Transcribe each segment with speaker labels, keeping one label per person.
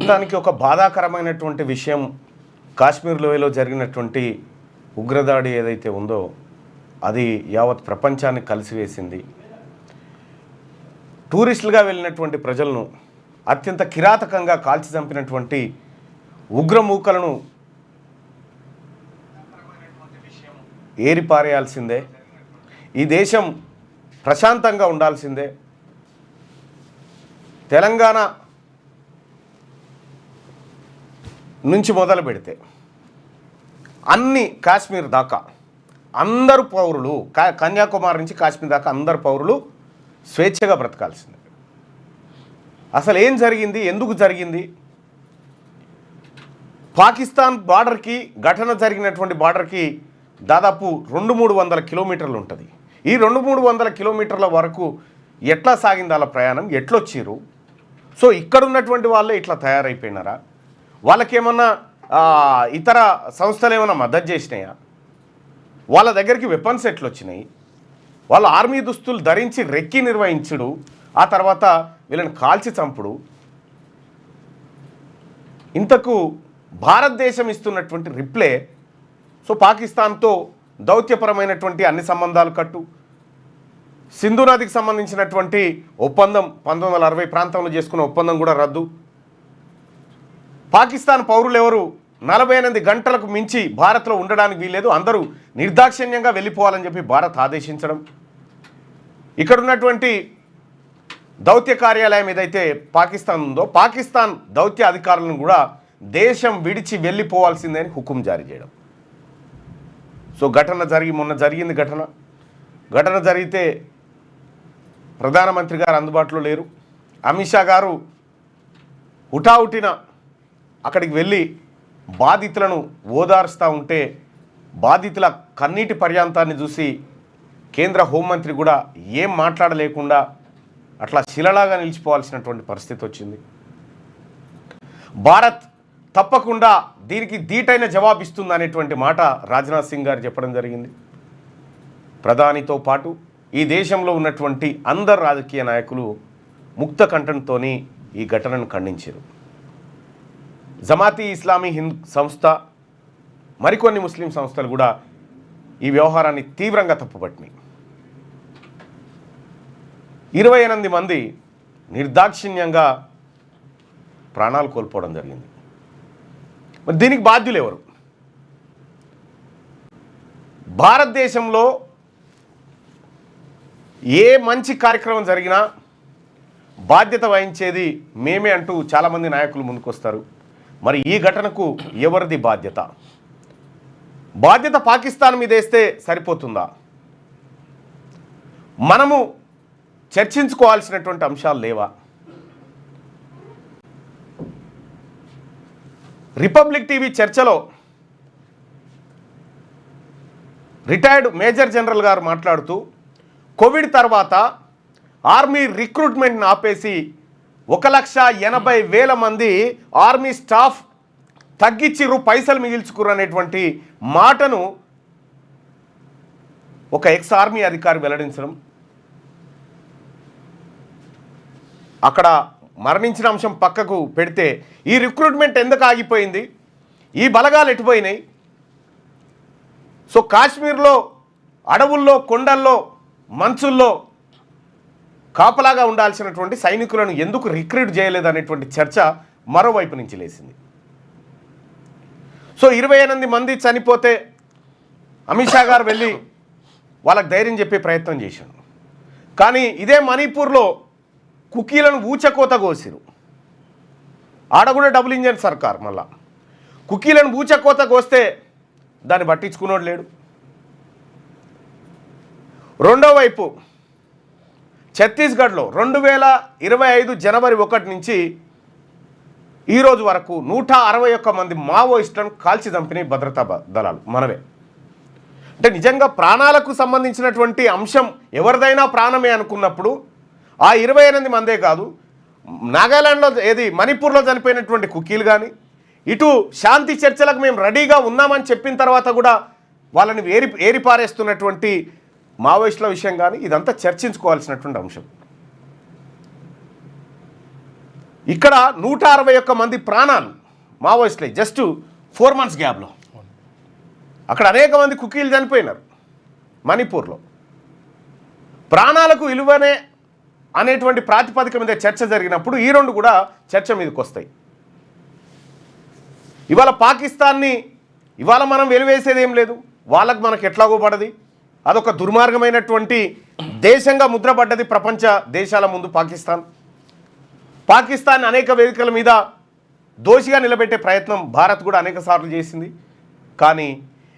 Speaker 1: మొత్తానికి ఒక బాధాకరమైనటువంటి విషయం కాశ్మీర్ లోయలో జరిగినటువంటి ఉగ్రదాడి ఏదైతే ఉందో అది యావత్ ప్రపంచాన్ని కలిసివేసింది. టూరిస్టులుగా వెళ్ళినటువంటి ప్రజలను అత్యంత కిరాతకంగా కాల్చి చంపినటువంటి ఉగ్రమూకలను ఏరిపారేయాల్సిందే. ఈ దేశం ప్రశాంతంగా ఉండాల్సిందే. తెలంగాణ నుంచి మొదలు పెడితే అన్ని కాశ్మీర్ దాకా అందరు పౌరులు, కన్యాకుమారి నుంచి కాశ్మీర్ దాకా అందరు పౌరులు స్వేచ్ఛగా బ్రతకాల్సిందే. అసలు ఏం జరిగింది, ఎందుకు జరిగింది? పాకిస్తాన్ బార్డర్కి, ఘటన జరిగినటువంటి బార్డర్కి దాదాపు 200-300 కిలోమీటర్లు ఉంటుంది. ఈ 200-300 కిలోమీటర్ల వరకు ఎట్లా సాగింది వాళ్ళ ప్రయాణం, ఎట్లొచ్చిర్రు? సో ఇక్కడ ఉన్నటువంటి వాళ్ళే ఇట్లా తయారైపోయినారా? వాళ్ళకేమన్నా ఇతర సంస్థలు ఏమైనా మద్దతు చేసినాయా? వాళ్ళ దగ్గరికి వెపన్స్ ఎట్లొచ్చినాయి? వాళ్ళు ఆర్మీ దుస్తులు ధరించి రెక్కి నిర్వహించుడు, ఆ తర్వాత వీళ్ళని కాల్చి చంపుడు. ఇంతకు భారతదేశం ఇస్తున్నటువంటి రిప్లే, సో పాకిస్తాన్తో దౌత్యపరమైనటువంటి అన్ని సంబంధాలు కట్టు, సింధు నదికి సంబంధించినటువంటి ఒప్పందం 1960 ప్రాంతంలో చేసుకున్న ఒప్పందం కూడా రద్దు, పాకిస్తాన్ పౌరులు ఎవరు 48 గంటలకు మించి భారత్లో ఉండడానికి వీల్లేదు, అందరూ నిర్దాక్షిణ్యంగా వెళ్ళిపోవాలని చెప్పి భారత్ ఆదేశించడం, ఇక్కడ ఉన్నటువంటి దౌత్య కార్యాలయం ఏదైతే పాకిస్తాన్ ఉందో పాకిస్తాన్ దౌత్య అధికారులను కూడా దేశం విడిచి వెళ్ళిపోవాల్సిందే అని హుకుం జారీ చేయడం. సో మొన్న జరిగింది ఘటన జరిగితే ప్రధానమంత్రి గారు అందుబాటులో లేరు. అమిత్ షా గారు హుటాహుటిన అక్కడికి వెళ్ళి బాధితులను ఓదార్స్తూ ఉంటే బాధితుల కన్నీటి పర్యాంతాన్ని చూసి కేంద్ర హోంమంత్రి కూడా ఏం మాట్లాడలేకుండా అట్లా శిలలాగా నిలిచిపోవాల్సినటువంటి పరిస్థితి వచ్చింది. భారత్ తప్పకుండా దీనికి ధీటైన జవాబు ఇస్తుంది అనేటువంటి మాట రాజ్నాథ్ సింగ్ గారు చెప్పడం జరిగింది. ప్రధానితో పాటు ఈ దేశంలో ఉన్నటువంటి అందరు రాజకీయ నాయకులు ముక్త కంఠంతో ఈ ఘటనను ఖండించారు. జమాతీ ఇస్లామీ హింద్ సంస్థ, మరికొన్ని ముస్లిం సంస్థలు కూడా ఈ వ్యవహారాన్ని తీవ్రంగా తప్పుపట్టినాయి. 28 మంది నిర్దాక్షిణ్యంగా ప్రాణాలు కోల్పోవడం జరిగింది. మరి దీనికి బాధ్యులు ఎవరు? భారతదేశంలో ఏ మంచి కార్యక్రమం జరిగినా బాధ్యత వహించేది మేమే అంటూ చాలామంది నాయకులు ముందుకొస్తారు. మరి ఈ ఘటనకు ఎవరిది బాధ్యత? బాధ్యత పాకిస్తాన్ మీద వేస్తే సరిపోతుందా? మనము చర్చించుకోవాల్సినటువంటి అంశాలు లేవా? రిపబ్లిక్ టీవీ చర్చలో రిటైర్డ్ మేజర్ జనరల్ గారు మాట్లాడుతూ కోవిడ్ తర్వాత ఆర్మీ రిక్రూట్మెంట్ని ఆపేసి 1,80,000 మంది ఆర్మీ స్టాఫ్ తగ్గించిర్రు, పైసలు మిగిల్చుకుర్రు అనేటువంటి మాటను ఒక ఎక్స్ ఆర్మీ అధికారి వెల్లడించడం, అక్కడ మరణించిన అంశం పక్కకు పెడితే ఈ రిక్రూట్మెంట్ ఎందుకు ఆగిపోయింది, ఈ బలగాలు ఎటుపోయినాయి? సో కాశ్మీర్లో అడవుల్లో, కొండల్లో, మంచుల్లో కాపలాగా ఉండాల్సినటువంటి సైనికులను ఎందుకు రిక్రూట్ చేయలేదు అనేటువంటి చర్చ మరోవైపు నుంచి లేచింది. సో 28 మంది చనిపోతే అమిత్ షా గారు వెళ్ళి వాళ్ళకి ధైర్యం చెప్పే ప్రయత్నం చేశాను. కానీ ఇదే మణిపూర్లో కుకీలను ఊచకోత కోసిరు. ఆడ కూడా డబుల్ ఇంజన్ సర్కార్. మళ్ళా కుకీలను ఊచకోత కోస్తే దాన్ని పట్టించుకున్నోడు లేడు. రెండో వైపు ఛత్తీస్గఢ్లో 2025 జనవరి 1 నుంచి ఈరోజు వరకు 161 మంది మావోయిస్టులను కాల్చి చంపినాయి భద్రతా దళాలు మనవే. అంటే నిజంగా ప్రాణాలకు సంబంధించినటువంటి అంశం ఎవరిదైనా ప్రాణమే అనుకున్నప్పుడు ఆ 28 మందే కాదు, నాగాలాండ్లో మణిపూర్లో చనిపోయినటువంటి కుకీలు కానీ, ఇటు శాంతి చర్చలకు మేము రెడీగా ఉన్నామని చెప్పిన తర్వాత కూడా వాళ్ళని ఏరిపారేస్తున్నటువంటి మావోయిస్టుల విషయం కానీ ఇదంతా చర్చించుకోవాల్సినటువంటి అంశం. ఇక్కడ 161 మంది ప్రాణాలు మావోయిస్టులే జస్ట్ 4 months గ్యాప్లో. అక్కడ అనేక మంది కుకీలు చనిపోయినారు మణిపూర్లో. ప్రాణాలకు విలువనే అనేటువంటి ప్రాతిపదిక మీద చర్చ జరిగినప్పుడు ఈ రెండు కూడా చర్చ మీదకి వస్తాయి. ఇవాళ పాకిస్తాన్ని ఇవాళ మనం వెలివేసేది ఏం లేదు, వాళ్ళకు మనకు ఎట్లాగో పడది. అదొక దుర్మార్గమైనటువంటి దేశంగా ముద్రపడ్డది ప్రపంచ దేశాల ముందు పాకిస్తాన్ అనేక వేదికల మీద దోషిగా నిలబెట్టే ప్రయత్నం భారత్ కూడా అనేక సార్లు చేసింది. కానీ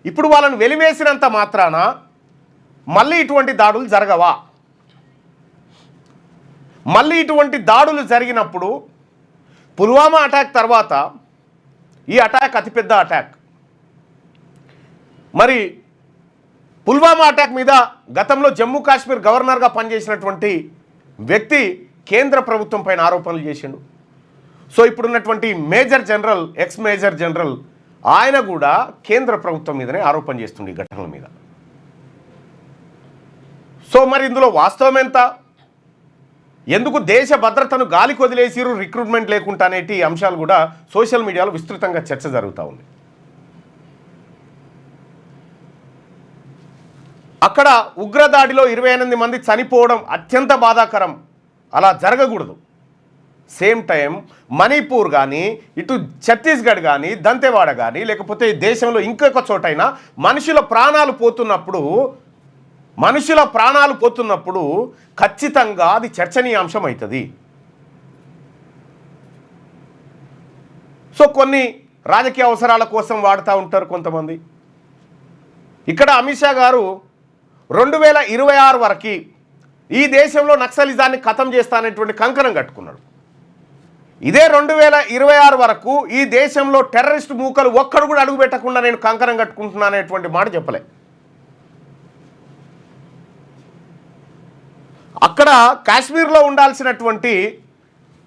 Speaker 1: ఇప్పుడు వాళ్ళని వెలివేసినంత మాత్రాన మళ్ళీ ఇటువంటి దాడులు జరగవా? మళ్ళీ ఇటువంటి దాడులు జరిగినప్పుడు పుల్వామా అటాక్ తర్వాత ఈ అటాక్ అతిపెద్ద అటాక్. మరి పుల్వామా అటాక్ మీద గతంలో జమ్మూ కాశ్మీర్ గవర్నర్గా పనిచేసినటువంటి వ్యక్తి కేంద్ర ప్రభుత్వం పైన ఆరోపణలు చేసిండు. సో ఇప్పుడున్నటువంటి ఎక్స్ మేజర్ జనరల్ ఆయన కూడా కేంద్ర ప్రభుత్వం మీదనే ఆరోపణ చేస్తుండే ఈ ఘటనల మీద. సో మరి ఇందులో వాస్తవం ఎంత? ఎందుకు దేశ భద్రతను గాలికి వదిలేసిరు రిక్రూట్మెంట్ లేకుండా అనేటి అంశాలు కూడా సోషల్ మీడియాలో విస్తృతంగా చర్చ జరుగుతూ ఉంది. అక్కడ ఉగ్రదాడిలో 28 మంది చనిపోవడం అత్యంత బాధాకరం, అలా జరగకూడదు. సేమ్ టైం మణిపూర్ కానీ ఇటు ఛత్తీస్గఢ్ కానీ దంతెవాడ కానీ లేకపోతే దేశంలో ఇంకొక చోటైనా మనుషుల ప్రాణాలు పోతున్నప్పుడు ఖచ్చితంగా అది చర్చనీయాంశం అవుతుంది. సో కొన్ని రాజకీయ అవసరాల కోసం వాడుతూ ఉంటారు కొంతమంది. ఇక్కడ అమిత్ షా గారు 2026 వరకు ఈ దేశంలో నక్సలిజాన్ని ఖతం చేస్తానటువంటి కంకణం కట్టుకున్నాడు. ఇదే 2026 వరకు ఈ దేశంలో టెర్రరిస్ట్ మూకలు ఒక్కడు కూడా అడుగు పెట్టకుండా నేను కంకణం కట్టుకుంటున్నానేటువంటి మాట చెప్పలే. అక్కడ కాశ్మీర్లో ఉండాల్సినటువంటి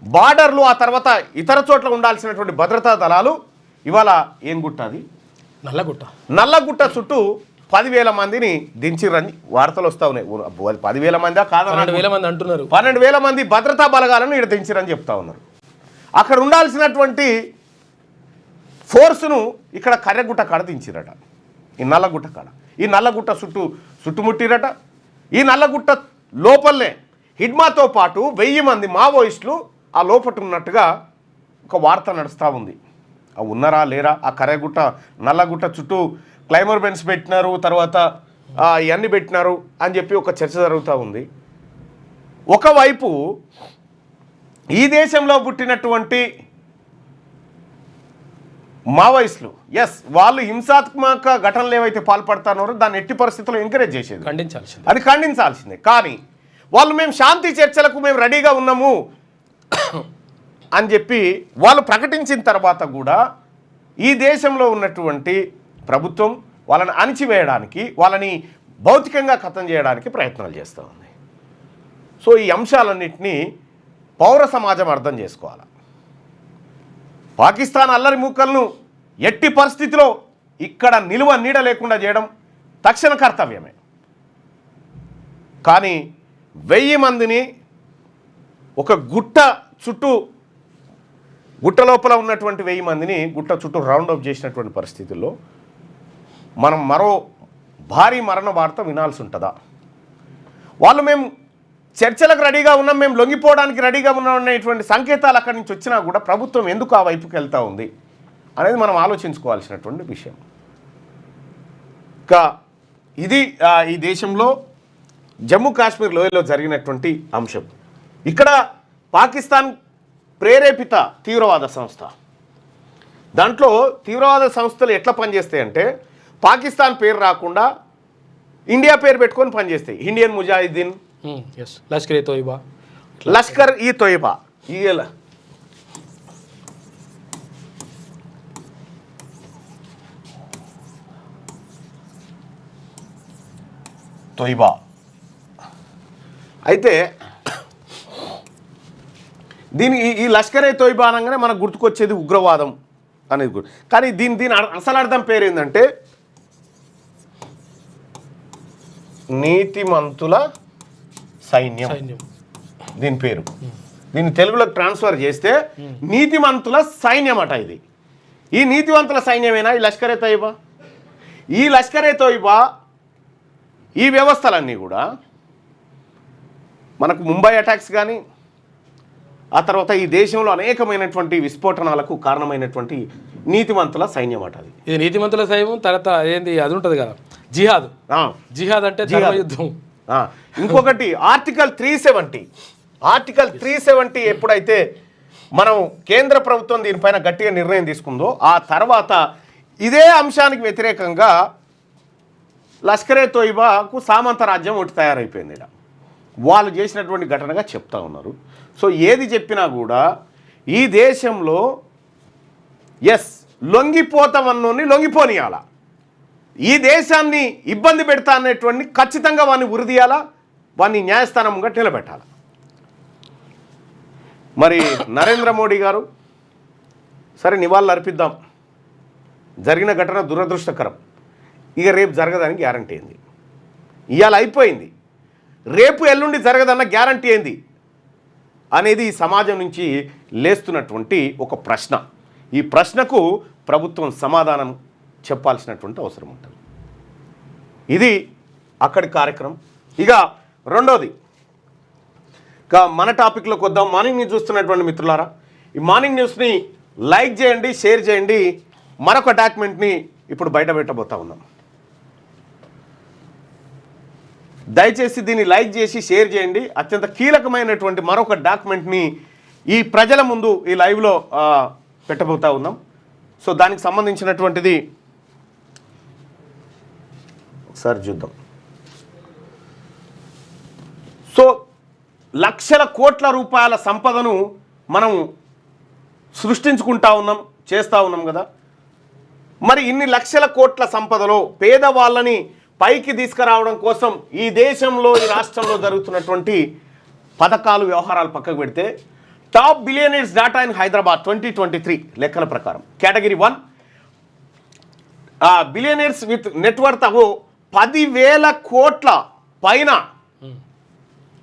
Speaker 1: బార్డర్లు, ఆ తర్వాత ఇతర చోట్ల ఉండాల్సినటువంటి భద్రతా దళాలు ఇవాళ ఏం గుట్ట అది నల్లగుట్ట చుట్టూ 10,000 మందిని దించిరని వార్తలు వస్తూ ఉన్నాయి. 10,000 మందా కాదు,
Speaker 2: 12,000 మంది అంటున్నారు.
Speaker 1: 12,000 మంది భద్రతా బలగాలను ఇక్కడ దించిరని చెప్తా ఉన్నారు. అక్కడ ఉండాల్సినటువంటి ఫోర్సును ఇక్కడ కర్రెగుట్ట కాడ దించిరట. ఈ నల్లగుట్ట కాడ ఈ నల్లగుట్ట చుట్టుముట్టిరట. ఈ నల్లగుట్ట లోపలనే హిడ్మాతో పాటు 1000 మంది మావోయిస్టులు ఆ లోపట ఉన్నట్టుగా ఒక వార్త నడుస్తూ ఉంది. ఉన్నారా లేరా? ఆ కర్రెగుట్ట నల్లగుట్ట చుట్టూ క్లైమర్ బెన్స్ పెట్టినారు, తర్వాత ఇవన్నీ పెట్టినారు అని చెప్పి ఒక చర్చ జరుగుతూ ఉంది. ఒకవైపు ఈ దేశంలో పుట్టినటువంటి మావోయిస్టులు వాళ్ళు హింసాత్మక ఘటనలు ఏవైతే పాల్పడుతున్నారో దాన్ని ఎట్టి పరిస్థితుల్లో ఎంకరేజ్ చేసేది, అది ఖండించాల్సిందే. కానీ వాళ్ళు మేము శాంతి చర్చలకు మేము రెడీగా ఉన్నాము అని చెప్పి వాళ్ళు ప్రకటించిన తర్వాత కూడా ఈ దేశంలో ఉన్నటువంటి ప్రభుత్వం వాళ్ళని అణిచివేయడానికి, వాళ్ళని భౌతికంగా ఖతం చేయడానికి ప్రయత్నాలు చేస్తూ ఉంది. సో ఈ అంశాలన్నింటినీ పౌర సమాజం అర్థం చేసుకోవాలి. పాకిస్తాన్ అల్లరి మూకలను ఎట్టి పరిస్థితిలో ఇక్కడ నిలువ నీడ లేకుండా చేయడం తక్షణ కర్తవ్యమే. కానీ 1000 మందిని ఒక గుట్ట లోపల ఉన్నటువంటి 1000 మందిని గుట్ట చుట్టూ రౌండప్ చేసినటువంటి పరిస్థితుల్లో మనం మరో భారీ మరణ వార్త వినాల్సి ఉంటుందా? వాళ్ళు మేము చర్చలకు రెడీగా ఉన్నాం, మేము లొంగిపోవడానికి రెడీగా ఉన్నాం అనేటువంటి సంకేతాలు అక్కడి నుంచి వచ్చినా కూడా ప్రభుత్వం ఎందుకు ఆ వైపుకి వెళ్తూ ఉంది అనేది మనం ఆలోచించుకోవాల్సినటువంటి విషయం. ఇంకా ఇది ఈ దేశంలో జమ్మూ కాశ్మీర్ లోయలో జరిగినటువంటి అంశం. ఇక్కడ పాకిస్తాన్ ప్రేరేపిత తీవ్రవాద సంస్థ, దాంట్లో తీవ్రవాద సంస్థలు ఎట్లా పనిచేస్తాయంటే పాకిస్తాన్ పేరు రాకుండా ఇండియా పేరు పెట్టుకొని పనిచేస్తాయి. ఇండియన్ ముజాహిద్దీన్, లష్కర్ ఈ తోయిబా, అయితే ఈ లష్కర్ ఏ తోయిబా అనగానే మనకు గుర్తుకొచ్చేది ఉగ్రవాదం అనేది. కానీ దీని అసలు అర్థం పేరు ఏంటంటే నీతిమంతుల సైన్యం. దీని పేరు దీన్ని తెలుగులోకి ట్రాన్స్ఫర్ చేస్తే నీతిమంతుల సైన్యం అట ఇది. ఈ నీతివంతుల సైన్యమేనా ఈ లష్కరే తోయిబా? ఈ లష్కరే తోయిబా ఈ వ్యవస్థలన్నీ కూడా మనకు ముంబై అటాక్స్ కానీ ఆ తర్వాత ఈ దేశంలో అనేకమైనటువంటి విస్ఫోటనాలకు కారణమైనటువంటి నీతిమంతుల సైన్యం అట అది.
Speaker 2: ఇది నీతిమంతుల సైన్యం. తర్వాత ఏంది అది ఉంటుంది కదా జిహాద్. జిహాద్ అంటే యుద్ధం.
Speaker 1: ఇంకొకటి ఆర్టికల్ 370 ఎప్పుడైతే మనం కేంద్ర ప్రభుత్వం దీనిపైన గట్టిగా నిర్ణయం తీసుకుందో ఆ తర్వాత ఇదే అంశానికి వ్యతిరేకంగా లష్కరే తోయిబాకు సామంత రాజ్యం ఒకటి తయారైపోయింది. ఇలా వాళ్ళు చేసినటువంటి ఘటనగా చెప్తా ఉన్నారు. సో ఏది చెప్పినా కూడా ఈ దేశంలో లొంగిపోతామన్నోని లొంగిపోనియాల, ఈ దేశాన్ని ఇబ్బంది పెడతా అనేటువంటి ఖచ్చితంగా వాడిని ఉరిదీయాలా, వాడిని న్యాయస్థానంగా నిలబెట్టాలి. మరి నరేంద్ర మోడీ గారు సరే నివాళులు అర్పిద్దాం, జరిగిన ఘటన దురదృష్టకరం, ఇక రేపు జరగదని గ్యారంటీ ఏంది? ఇవాళ అయిపోయింది, రేపు ఎల్లుండి జరగదన్న గ్యారంటీ ఏంది అనేది ఈ సమాజం నుంచి లేస్తున్నటువంటి ఒక ప్రశ్న. ఈ ప్రశ్నకు ప్రభుత్వం సమాధానం చెప్పాల్సినటువంటి అవసరం ఉంటుంది. ఇది అక్కడి కార్యక్రమం. ఇక రెండోది, ఇక మన టాపిక్లోకి వద్దాం. మార్నింగ్ న్యూస్ చూస్తున్నటువంటి మిత్రులారా, ఈ మార్నింగ్ న్యూస్ని లైక్ చేయండి, షేర్ చేయండి. మరొక డాక్యుమెంట్ని ఇప్పుడు బయట పెట్టబోతా ఉన్నాం. దయచేసి దీన్ని లైక్ చేసి షేర్ చేయండి. అత్యంత కీలకమైనటువంటి మరొక డాక్యుమెంట్ని ఈ ప్రజల ముందు ఈ లైవ్లో పెట్టబోతా ఉన్నాం. సో దానికి సంబంధించినటువంటిది ఒకసారి చూద్దాం. సో లక్షల కోట్ల రూపాయల సంపదను మనం సృష్టించుకుంటా ఉన్నాం, చేస్తూ ఉన్నాం కదా. మరి ఇన్ని లక్షల కోట్ల సంపదలో పేదవాళ్ళని పైకి తీసుకురావడం కోసం ఈ దేశంలో ఈ రాష్ట్రంలో జరుగుతున్నటువంటి పథకాలు వ్యవహారాలు పక్కకు పెడితే top billionaires data in Hyderabad 2023 లెక్కల ప్రకారం కేటగిరీ 1 బిలియనీర్స్ విత్ నెట్వర్త్ 10,000 కోట్ల పైన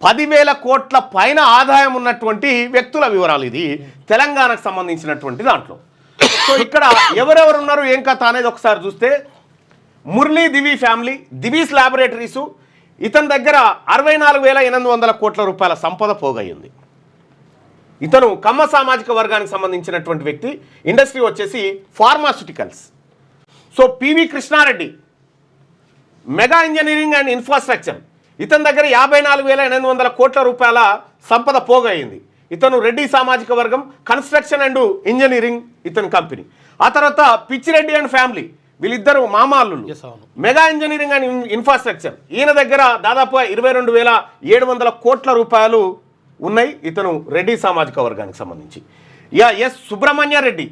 Speaker 1: 10,000 కోట్ల పైన ఆదాయం ఉన్నటువంటి వ్యక్తుల వివరాలు. ఇది తెలంగాణకు సంబంధించినటువంటి దాంట్లో. సో ఇక్కడ ఎవరెవరు ఉన్నారు ఏం కథ అనేది ఒకసారి చూస్తే మురళీ దివి ఫ్యామిలీ, దివీస్ ల్యాబొరేటరీసు, ఇతని దగ్గర 64,800 కోట్ల రూపాయల సంపద పోగయ్యింది. ఇతను కమ్మ సామాజిక వర్గానికి సంబంధించినటువంటి వ్యక్తి. ఇండస్ట్రీ వచ్చేసి pharmaceuticals. So PV Krishna Reddy, Megha engineering and infrastructure, ఇతని దగ్గర 54,800 కోట్ల రూపాయల సంపద పోగయ్యింది. ఇతను రెడ్డి సామాజిక వర్గం, కన్స్ట్రక్షన్ అండ్ ఇంజనీరింగ్ ఇతని కంపెనీ. ఆ తర్వాత పిచ్చిరెడ్డి అండ్ ఫ్యామిలీ, వీళ్ళిద్దరు మామాళ్ళు, మెగా ఇంజనీరింగ్ అండ్ ఇన్ఫ్రాస్ట్రక్చర్. ఈయన దగ్గర దాదాపు 22,700 కోట్ల రూపాయలు ఉన్నాయి. ఇతను రెడ్డి సామాజిక వర్గానికి సంబంధించి. ఎస్ సుబ్రహ్మణ్య రెడ్డి,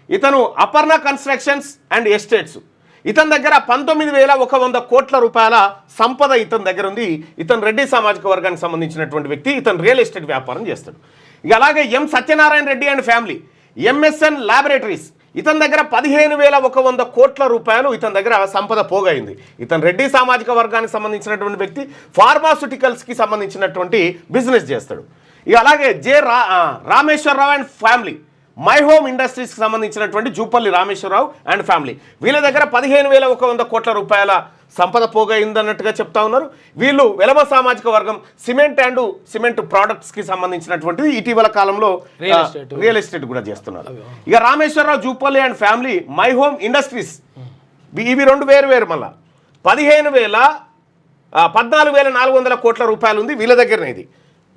Speaker 1: ఇతను అపర్ణ కన్స్ట్రక్షన్స్ అండ్ ఎస్టేట్స్, ఇతని దగ్గర 19,100 కోట్ల రూపాయల సంపద ఇతని దగ్గర ఉంది. ఇతను రెడ్డి సామాజిక వర్గానికి సంబంధించినటువంటి వ్యక్తి. ఇతను రియల్ ఎస్టేట్ వ్యాపారం చేస్తాడు. ఇక అలాగే M Satyanarayana Reddy and family, MSN laboratories, ఇతని దగ్గర 15,100 కోట్ల రూపాయలు ఇతని దగ్గర సంపద పోగైంది. ఇతను రెడ్డి సామాజిక వర్గానికి సంబంధించినటువంటి వ్యక్తి, ఫార్మాస్యూటికల్స్కి సంబంధించినటువంటి బిజినెస్ చేస్తాడు. ఇక అలాగే Rameshwar Rao and family, my home ఇండస్ట్రీస్కి సంబంధించినటువంటి జూపల్లి రామేశ్వరరావు అండ్ ఫ్యామిలీ, వీళ్ళ దగ్గర 15,100 కోట్ల రూపాయల సంపద పోగైందన్నట్టుగా చెప్తా ఉన్నారు. వీళ్ళు వెలమ సామాజిక వర్గం, సిమెంట్ ప్రోడక్ట్స్కి సంబంధించినటువంటిది ఇటీవల కాలంలో రియల్ ఎస్టేట్ కూడా చేస్తున్నారు. ఇక Rameshwar Rao Jupally and family, my home industries, ఇవి రెండు వేరు. మళ్ళా 14,400 కోట్ల రూపాయలు ఉంది వీళ్ళ దగ్గరనే.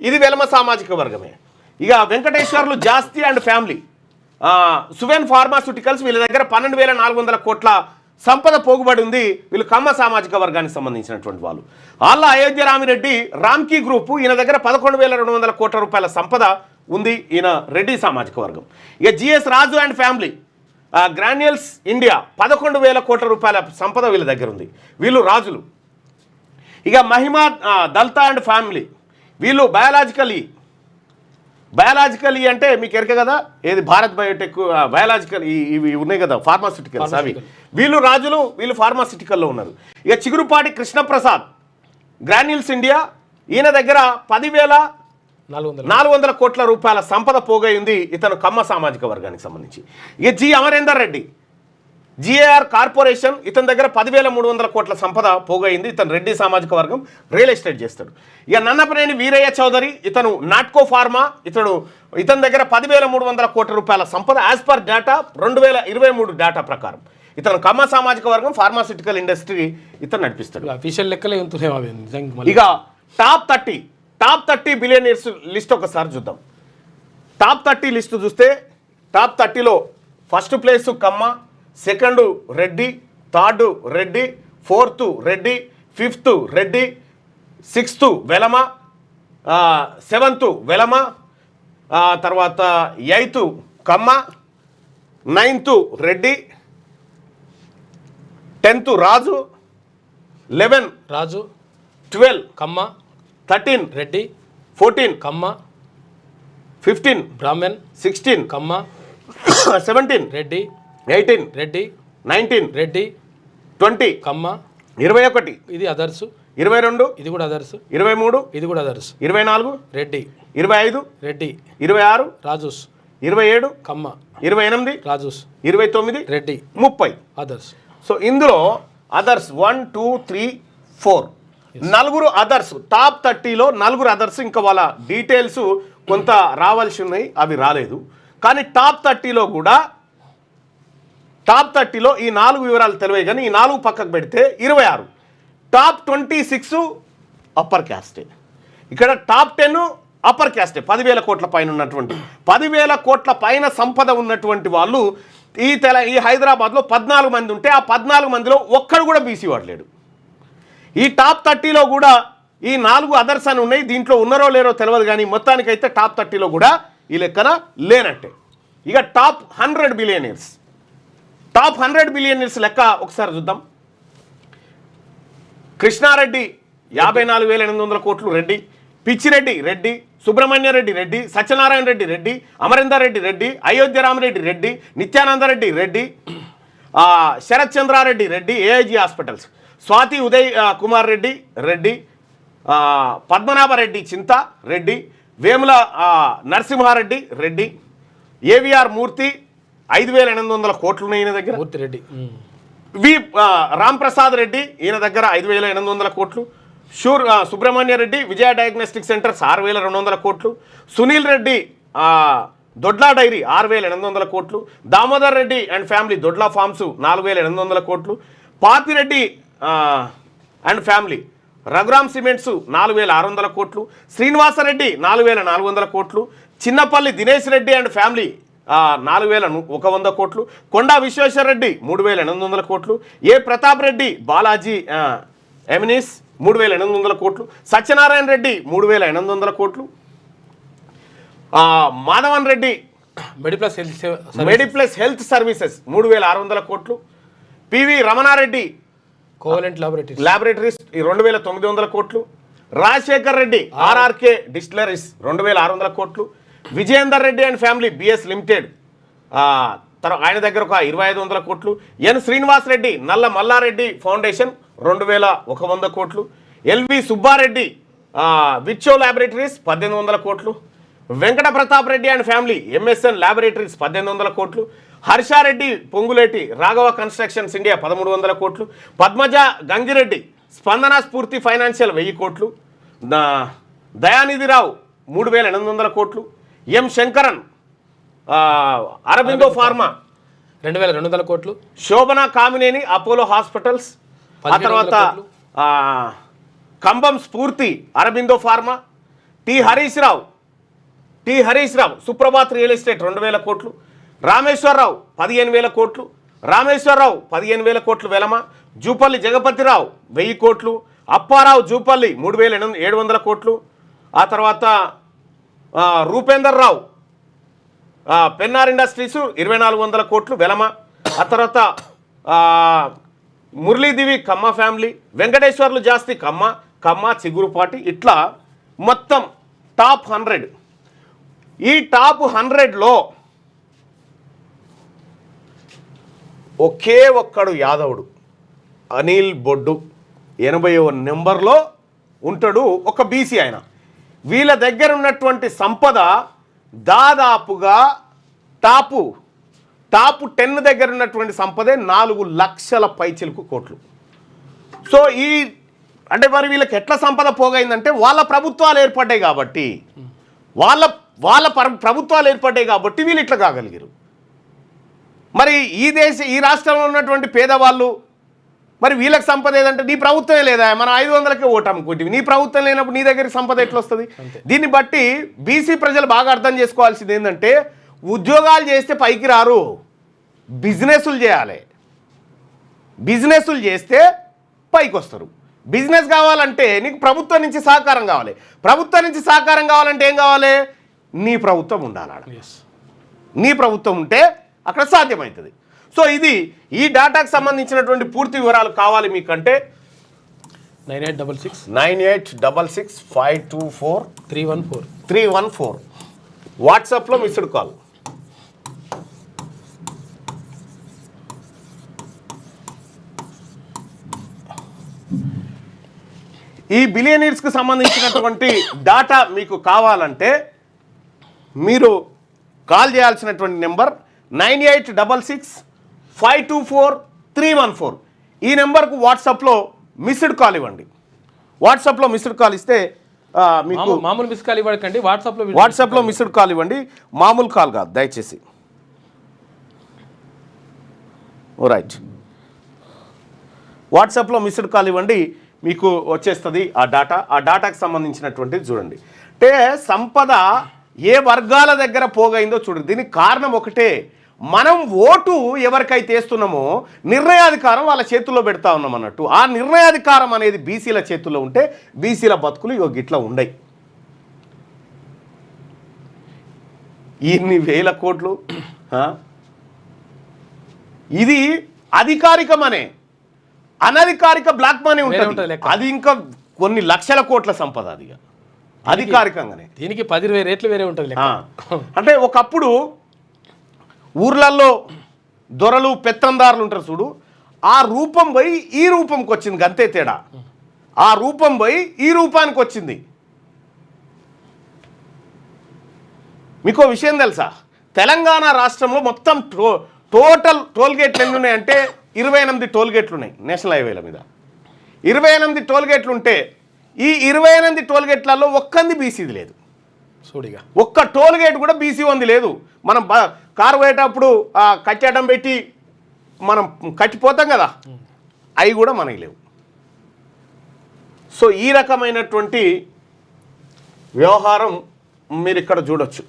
Speaker 1: ఇది వెలమ సామాజిక వర్గమే. ఇక వెంకటేశ్వర్లు జాస్తి అండ్ ఫ్యామిలీ, సువెన్ ఫార్మాస్యూటికల్స్, వీళ్ళ దగ్గర 12,400 కోట్ల సంపద పోగుబడి ఉంది. వీళ్ళు కమ్మ సామాజిక వర్గానికి సంబంధించినటువంటి వాళ్ళు. ఆళ్ళ అయోధ్య రామిరెడ్డి రామ్కీ గ్రూపు, ఈయన దగ్గర 11,200 కోట్ల రూపాయల సంపద ఉంది. ఈయన రెడ్డి సామాజిక వర్గం. ఇక GS Raju and family, granules India, 11,000 కోట్ల రూపాయల సంపద వీళ్ళ దగ్గర ఉంది. వీళ్ళు రాజులు. ఇక మహిమా దల్తా అండ్ ఫ్యామిలీ, వీళ్ళు బయాలజికల్ అంటే మీకు ఎరక కదా, ఏది భారత్ బయోటెక్, బయాలజికల్ ఇవి ఉన్నాయి కదా ఫార్మాస్యూటికల్స్, అవి వీళ్ళు రాజులు, వీళ్ళు ఫార్మాస్యూటికల్లో ఉన్నారు. ఇక చిగురుపాటి కృష్ణప్రసాద్, గ్రాన్యూల్స్ ఇండియా, ఈయన దగ్గర 10,400 400 కోట్ల రూపాయల సంపద పోగైంది ఇతను కమ్మ సామాజిక వర్గానికి సంబంధించి. ఇక G Amarender Reddy GAR corporation ఇతని దగ్గర 10,300 కోట్ల సంపద పోగైంది. ఇతను రెడ్డి సామాజిక వర్గం, రియల్ ఎస్టేట్ చేస్తాడు. ఇక నన్నపనేని వీరయ్య చౌదరి ఇతను నాట్కో ఫార్మా, ఇతని దగ్గర 10,300 కోట్ల రూపాయల సంపద యాజ్ పర్ డేటా 2023 డేటా ప్రకారం. ఇతను కమ్మ సామాజిక వర్గం, ఫార్మాసిటికల్ ఇండస్ట్రీ ఇతను నడిపిస్తాడు.
Speaker 2: అఫీషియల్ లెక్కలే
Speaker 1: ఇక టాప్ 30 బిలియనీర్స్ లిస్ట్ ఒకసారి చూద్దాం. టాప్ 30 లిస్టు చూస్తే టాప్ 30లో first place Kamma, second Reddy, third Reddy, fourth Reddy, fifth Reddy, sixth Velama, seventh Velama, తర్వాత eighth Kamma, ninth Reddy, 10th Raju, 11
Speaker 2: Raju,
Speaker 1: 12
Speaker 2: Kamma,
Speaker 1: 13
Speaker 2: Reddy,
Speaker 1: 14
Speaker 2: Kamma,
Speaker 1: 15
Speaker 2: Brahmin,
Speaker 1: 16
Speaker 2: Kamma,
Speaker 1: 17
Speaker 2: Reddy,
Speaker 1: 18
Speaker 2: Reddy,
Speaker 1: 19
Speaker 2: Reddy,
Speaker 1: 20
Speaker 2: Kamma,
Speaker 1: 21
Speaker 2: ఇది అదర్సు,
Speaker 1: 22
Speaker 2: ఇది కూడా అదర్సు,
Speaker 1: 23
Speaker 2: ఇది కూడా అదర్సు,
Speaker 1: 24
Speaker 2: రెడ్డి,
Speaker 1: 25
Speaker 2: రెడ్డి,
Speaker 1: 26
Speaker 2: రాజూస్,
Speaker 1: 27
Speaker 2: కమ్మ,
Speaker 1: 28
Speaker 2: రాజూస్,
Speaker 1: 29
Speaker 2: రెడ్డి,
Speaker 1: 30.
Speaker 2: అదర్స్.
Speaker 1: సో ఇందులో అదర్స్ 1 2 3 4 నలుగురు అదర్స్. టాప్ 30లో నలుగురు అదర్స్. ఇంకా వాళ్ళ డీటెయిల్స్ కొంత రావాల్సి ఉన్నాయి, అవి రాలేదు. కానీ టాప్ 30లో కూడా టాప్ 30లో ఈ 4 వివరాలు తెలివే. కానీ ఈ 4 పక్కకు పెడితే 26. Top 26 upper క్యాస్టే. ఇక్కడ టాప్ 10 అప్పర్ క్యాస్టే. 10,000 కోట్ల పైన ఉన్నటువంటి 10,000 కోట్ల పైన సంపద ఉన్నటువంటి వాళ్ళు ఈ హైదరాబాద్లో 14 మంది ఉంటే ఆ 14 మందిలో ఒక్కడు కూడా బీసీ వాడు లేడు. ఈ టాప్ 30లో కూడా ఈ 4 అదర్స్ అని ఉన్నాయి. దీంట్లో ఉన్నారో లేరో తెలియదు, కానీ మొత్తానికైతే టాప్ 30లో కూడా ఈ లెక్కన లేనట్టే. ఇక టాప్ 100 బిలియనీర్స్. టాప్ 100 బిలియనీర్స్ లెక్క ఒకసారి చూద్దాం. కృష్ణారెడ్డి 54,800 కోట్లు రెడ్డి, పిచ్చిరెడ్డి రెడ్డి, సుబ్రహ్మణ్య రెడ్డి రెడ్డి, సత్యనారాయణ రెడ్డి రెడ్డి, అమరేందర్ రెడ్డి రెడ్డి, అయోధ్యరామరెడ్డి రెడ్డి, నిత్యానందరెడ్డి రెడ్డి, శరత్ చంద్రారెడ్డి రెడ్డి, ఏఐజీ హాస్పిటల్స్, స్వాతి ఉదయ్ కుమార్ రెడ్డి రెడ్డి, పద్మనాభరెడ్డి చింత రెడ్డి, వేముల నరసింహారెడ్డి రెడ్డి, ఏవిఆర్ మూర్తి 5,800 కోట్లు ఉన్నాయి ఈయన దగ్గర.
Speaker 2: మూర్తి రెడ్డి.
Speaker 1: రాంప్రసాద్ రెడ్డి ఈయన దగ్గర 5,800 కోట్లు. సుబ్రహ్మణ్య రెడ్డి విజయ డయాగ్నోస్టిక్ సెంటర్స్ 6,200 కోట్లు. సునీల్ రెడ్డి దొడ్లా డైరీ 6,800 కోట్లు. Damodar Reddy and family Dodla farms 4,800 కోట్లు. Papi Reddy and family Raghuram cements 4,600 కోట్లు. శ్రీనివాసరెడ్డి 4,400 కోట్లు. చిన్నపల్లి దినేష్ రెడ్డి అండ్ ఫ్యామిలీ 4,100 కోట్లు. కొండా విశ్వేశ్వర రెడ్డి 3,800 కోట్లు. ఏ ప్రతాప్ రెడ్డి బాలాజీ ఎమినిస్ 3,800 కోట్లు. సత్యనారాయణ రెడ్డి 3,800 కోట్లు. మాధవన్ రెడ్డి మెడిప్లస్ హెల్త్ సర్వీసెస్ 3,600 కోట్లు. పివి రమణారెడ్డి
Speaker 2: కోవలెంట్
Speaker 1: ల్యాబొరేటరీస్ 2,900 కోట్లు. రాజశేఖర్ రెడ్డి ఆర్ఆర్కే డిస్టిలరీస్ 2,600 కోట్లు. Vijayender Reddy and family BS limited ఆయన దగ్గర ఒక 2,500 కోట్లు. ఎన్ శ్రీనివాస్ రెడ్డి నల్ల మల్లారెడ్డి ఫౌండేషన్ 2,100 కోట్లు. ఎల్వి సుబ్బారెడ్డి విచ్చో ల్యాబొరేటరీస్ 1,800 కోట్లు. Venkata Pratap Reddy and family MSN laboratories 1,800 కోట్లు. హర్షారెడ్డి పొంగులేటి రాఘవ కన్స్ట్రక్షన్స్ ఇండియా 1,300 కోట్లు. పద్మజ గంగిరెడ్డి స్పందన స్ఫూర్తి ఫైనాన్షియల్ 1,000 కోట్లు. దయానిధిరావు 3,800 కోట్లు. ఎం శంకరన్ అరబిందో ఫార్మా
Speaker 2: 2,200 కోట్లు.
Speaker 1: శోభన కామినేని అపోలో హాస్పిటల్స్, ఆ తర్వాత కంబం స్ఫూర్తి Aurobindo pharma. T Harish Rao Suprabhat real estate 2,000 కోట్లు. రామేశ్వరరావు 15,000 కోట్లు. రామేశ్వరరావు 15,000 కోట్లు వెలమ. జూపల్లి జగపతిరావు 1,000 కోట్లు. అప్పారావు జూపల్లి 3,700 కోట్లు. ఆ తర్వాత రూపేందర్ రావు పెన్నార్ ఇండస్ట్రీస్ 2,400 కోట్లు వెలమ. ఆ తర్వాత మురళీదేవి కమ్మ ఫ్యామిలీ, వెంకటేశ్వర్లు జాస్తి కమ్మ చిగురుపాటి. ఇట్లా మొత్తం టాప్ 100. ఈ టాప్ 100లో ఒకే ఒక్కడు యాదవుడు అనిల్ బొడ్డు 80వ నెంబర్లో ఉంటాడు. ఒక బీసీ ఆయన. వీళ్ళ దగ్గర ఉన్నటువంటి సంపద దాదాపుగా టాపు 10 దగ్గర ఉన్నటువంటి సంపదే 4 లక్షల పైచిలకు కోట్లు. సో అంటే మరి వీళ్ళకి ఎట్లా సంపద పోగైందంటే వాళ్ళ ప్రభుత్వాలు ఏర్పడ్డాయి కాబట్టి ప్రభుత్వాలు ఏర్పడ్డాయి కాబట్టి వీళ్ళు ఇట్లా కాగలిగారు. మరి ఈ రాష్ట్రంలో ఉన్నటువంటి పేదవాళ్ళు మరి వీళ్ళకి సంపద ఏదంటే నీ ప్రభుత్వమే లేదా, మనం 500కే ఓటు అమ్ముకుంటే నీ ప్రభుత్వం లేనప్పుడు నీ దగ్గరికి సంపద ఎట్లా వస్తుంది? దీన్ని బట్టి బీసీ ప్రజలు బాగా అర్థం చేసుకోవాల్సింది ఏంటంటే ఉద్యోగాలు చేస్తే పైకి రారు, బిజినెస్లు చేయాలి. బిజినెస్లు చేస్తే పైకి వస్తారు. బిజినెస్ కావాలంటే నీకు ప్రభుత్వం నుంచి సహకారం కావాలి. ప్రభుత్వం నుంచి సహకారం కావాలంటే ఏం కావాలి? నీ ప్రభుత్వం ఉండాలి. నీ ప్రభుత్వం ఉంటే అక్కడ సాధ్యమవుతుంది. సో ఈ డేటాకు సంబంధించినటువంటి పూర్తి వివరాలు కావాలి మీకంటే 9866524314 వాట్సాప్లో మిస్డ్ కాల్. ఈ బిలియనీర్స్కి సంబంధించినటువంటి డాటా మీకు కావాలంటే మీరు కాల్ చేయాల్సినటువంటి నెంబర్ 9866524314. ఈ నెంబర్కు వాట్సాప్లో మిస్డ్ కాల్ ఇవ్వండి. వాట్సాప్లో మిస్డ్ కాల్ ఇస్తే మీకు
Speaker 2: మామూలు మిస్ కాల్ ఇవ్వకండి,
Speaker 1: వాట్సాప్లో మిస్డ్ కాల్ ఇవ్వండి, మామూలు కాల్ కాదు దయచేసి. రైట్, వాట్సాప్లో మిస్డ్ కాల్ ఇవ్వండి, మీకు వచ్చేస్తుంది ఆ డాటాకు సంబంధించినటువంటిది. చూడండి, అంటే సంపద ఏ వర్గాల దగ్గర పోగైందో చూడండి. దీనికి కారణం ఒకటే, మనం ఓటు ఎవరికైతే వేస్తున్నామో నిర్ణయాధికారం వాళ్ళ చేతుల్లో పెడతా ఉన్నాం అన్నట్టు. ఆ నిర్ణయాధికారం అనేది బీసీల చేతుల్లో ఉంటే బీసీల బతుకులు ఇట్లా ఉండయి. ఇన్ని వేల కోట్లు ఇది అధికారికమనే, అనధికారిక బ్లాక్ మనీ ఉంటుంది. అది ఇంకా కొన్ని లక్షల కోట్ల సంపద. అది అధికారికంగానే
Speaker 2: దీనికి 10,000 రేట్లు వేరే ఉంటుంది.
Speaker 1: అంటే ఒకప్పుడు ఊర్లలో దొరలు పెత్తందారులు ఉంటారు చూడు, ఆ రూపం పోయి ఈ రూపంకి వచ్చింది, అంతే తేడా. ఆ రూపం పోయి ఈ రూపానికి వచ్చింది. మీకు విషయం తెలుసా, తెలంగాణ రాష్ట్రంలో మొత్తం టోటల్ టోల్గేట్లు ఎన్ని ఉన్నాయంటే 28 టోల్గేట్లు ఉన్నాయి నేషనల్ హైవేల మీద. 28 టోల్గేట్లు ఉంటే ఈ 28 టోల్గేట్లలో ఒక్కంది బీసీది లేదు. ఒక్క టోల్గేట్ కూడా బీసీ ఉంది లేదు. మనం కారు పోయేటప్పుడు కట్టడం పెట్టి మనం కట్టిపోతాం కదా, అవి కూడా మనకి లేవు. సో ఈ రకమైనటువంటి వ్యవహారం మీరు ఇక్కడ చూడొచ్చు.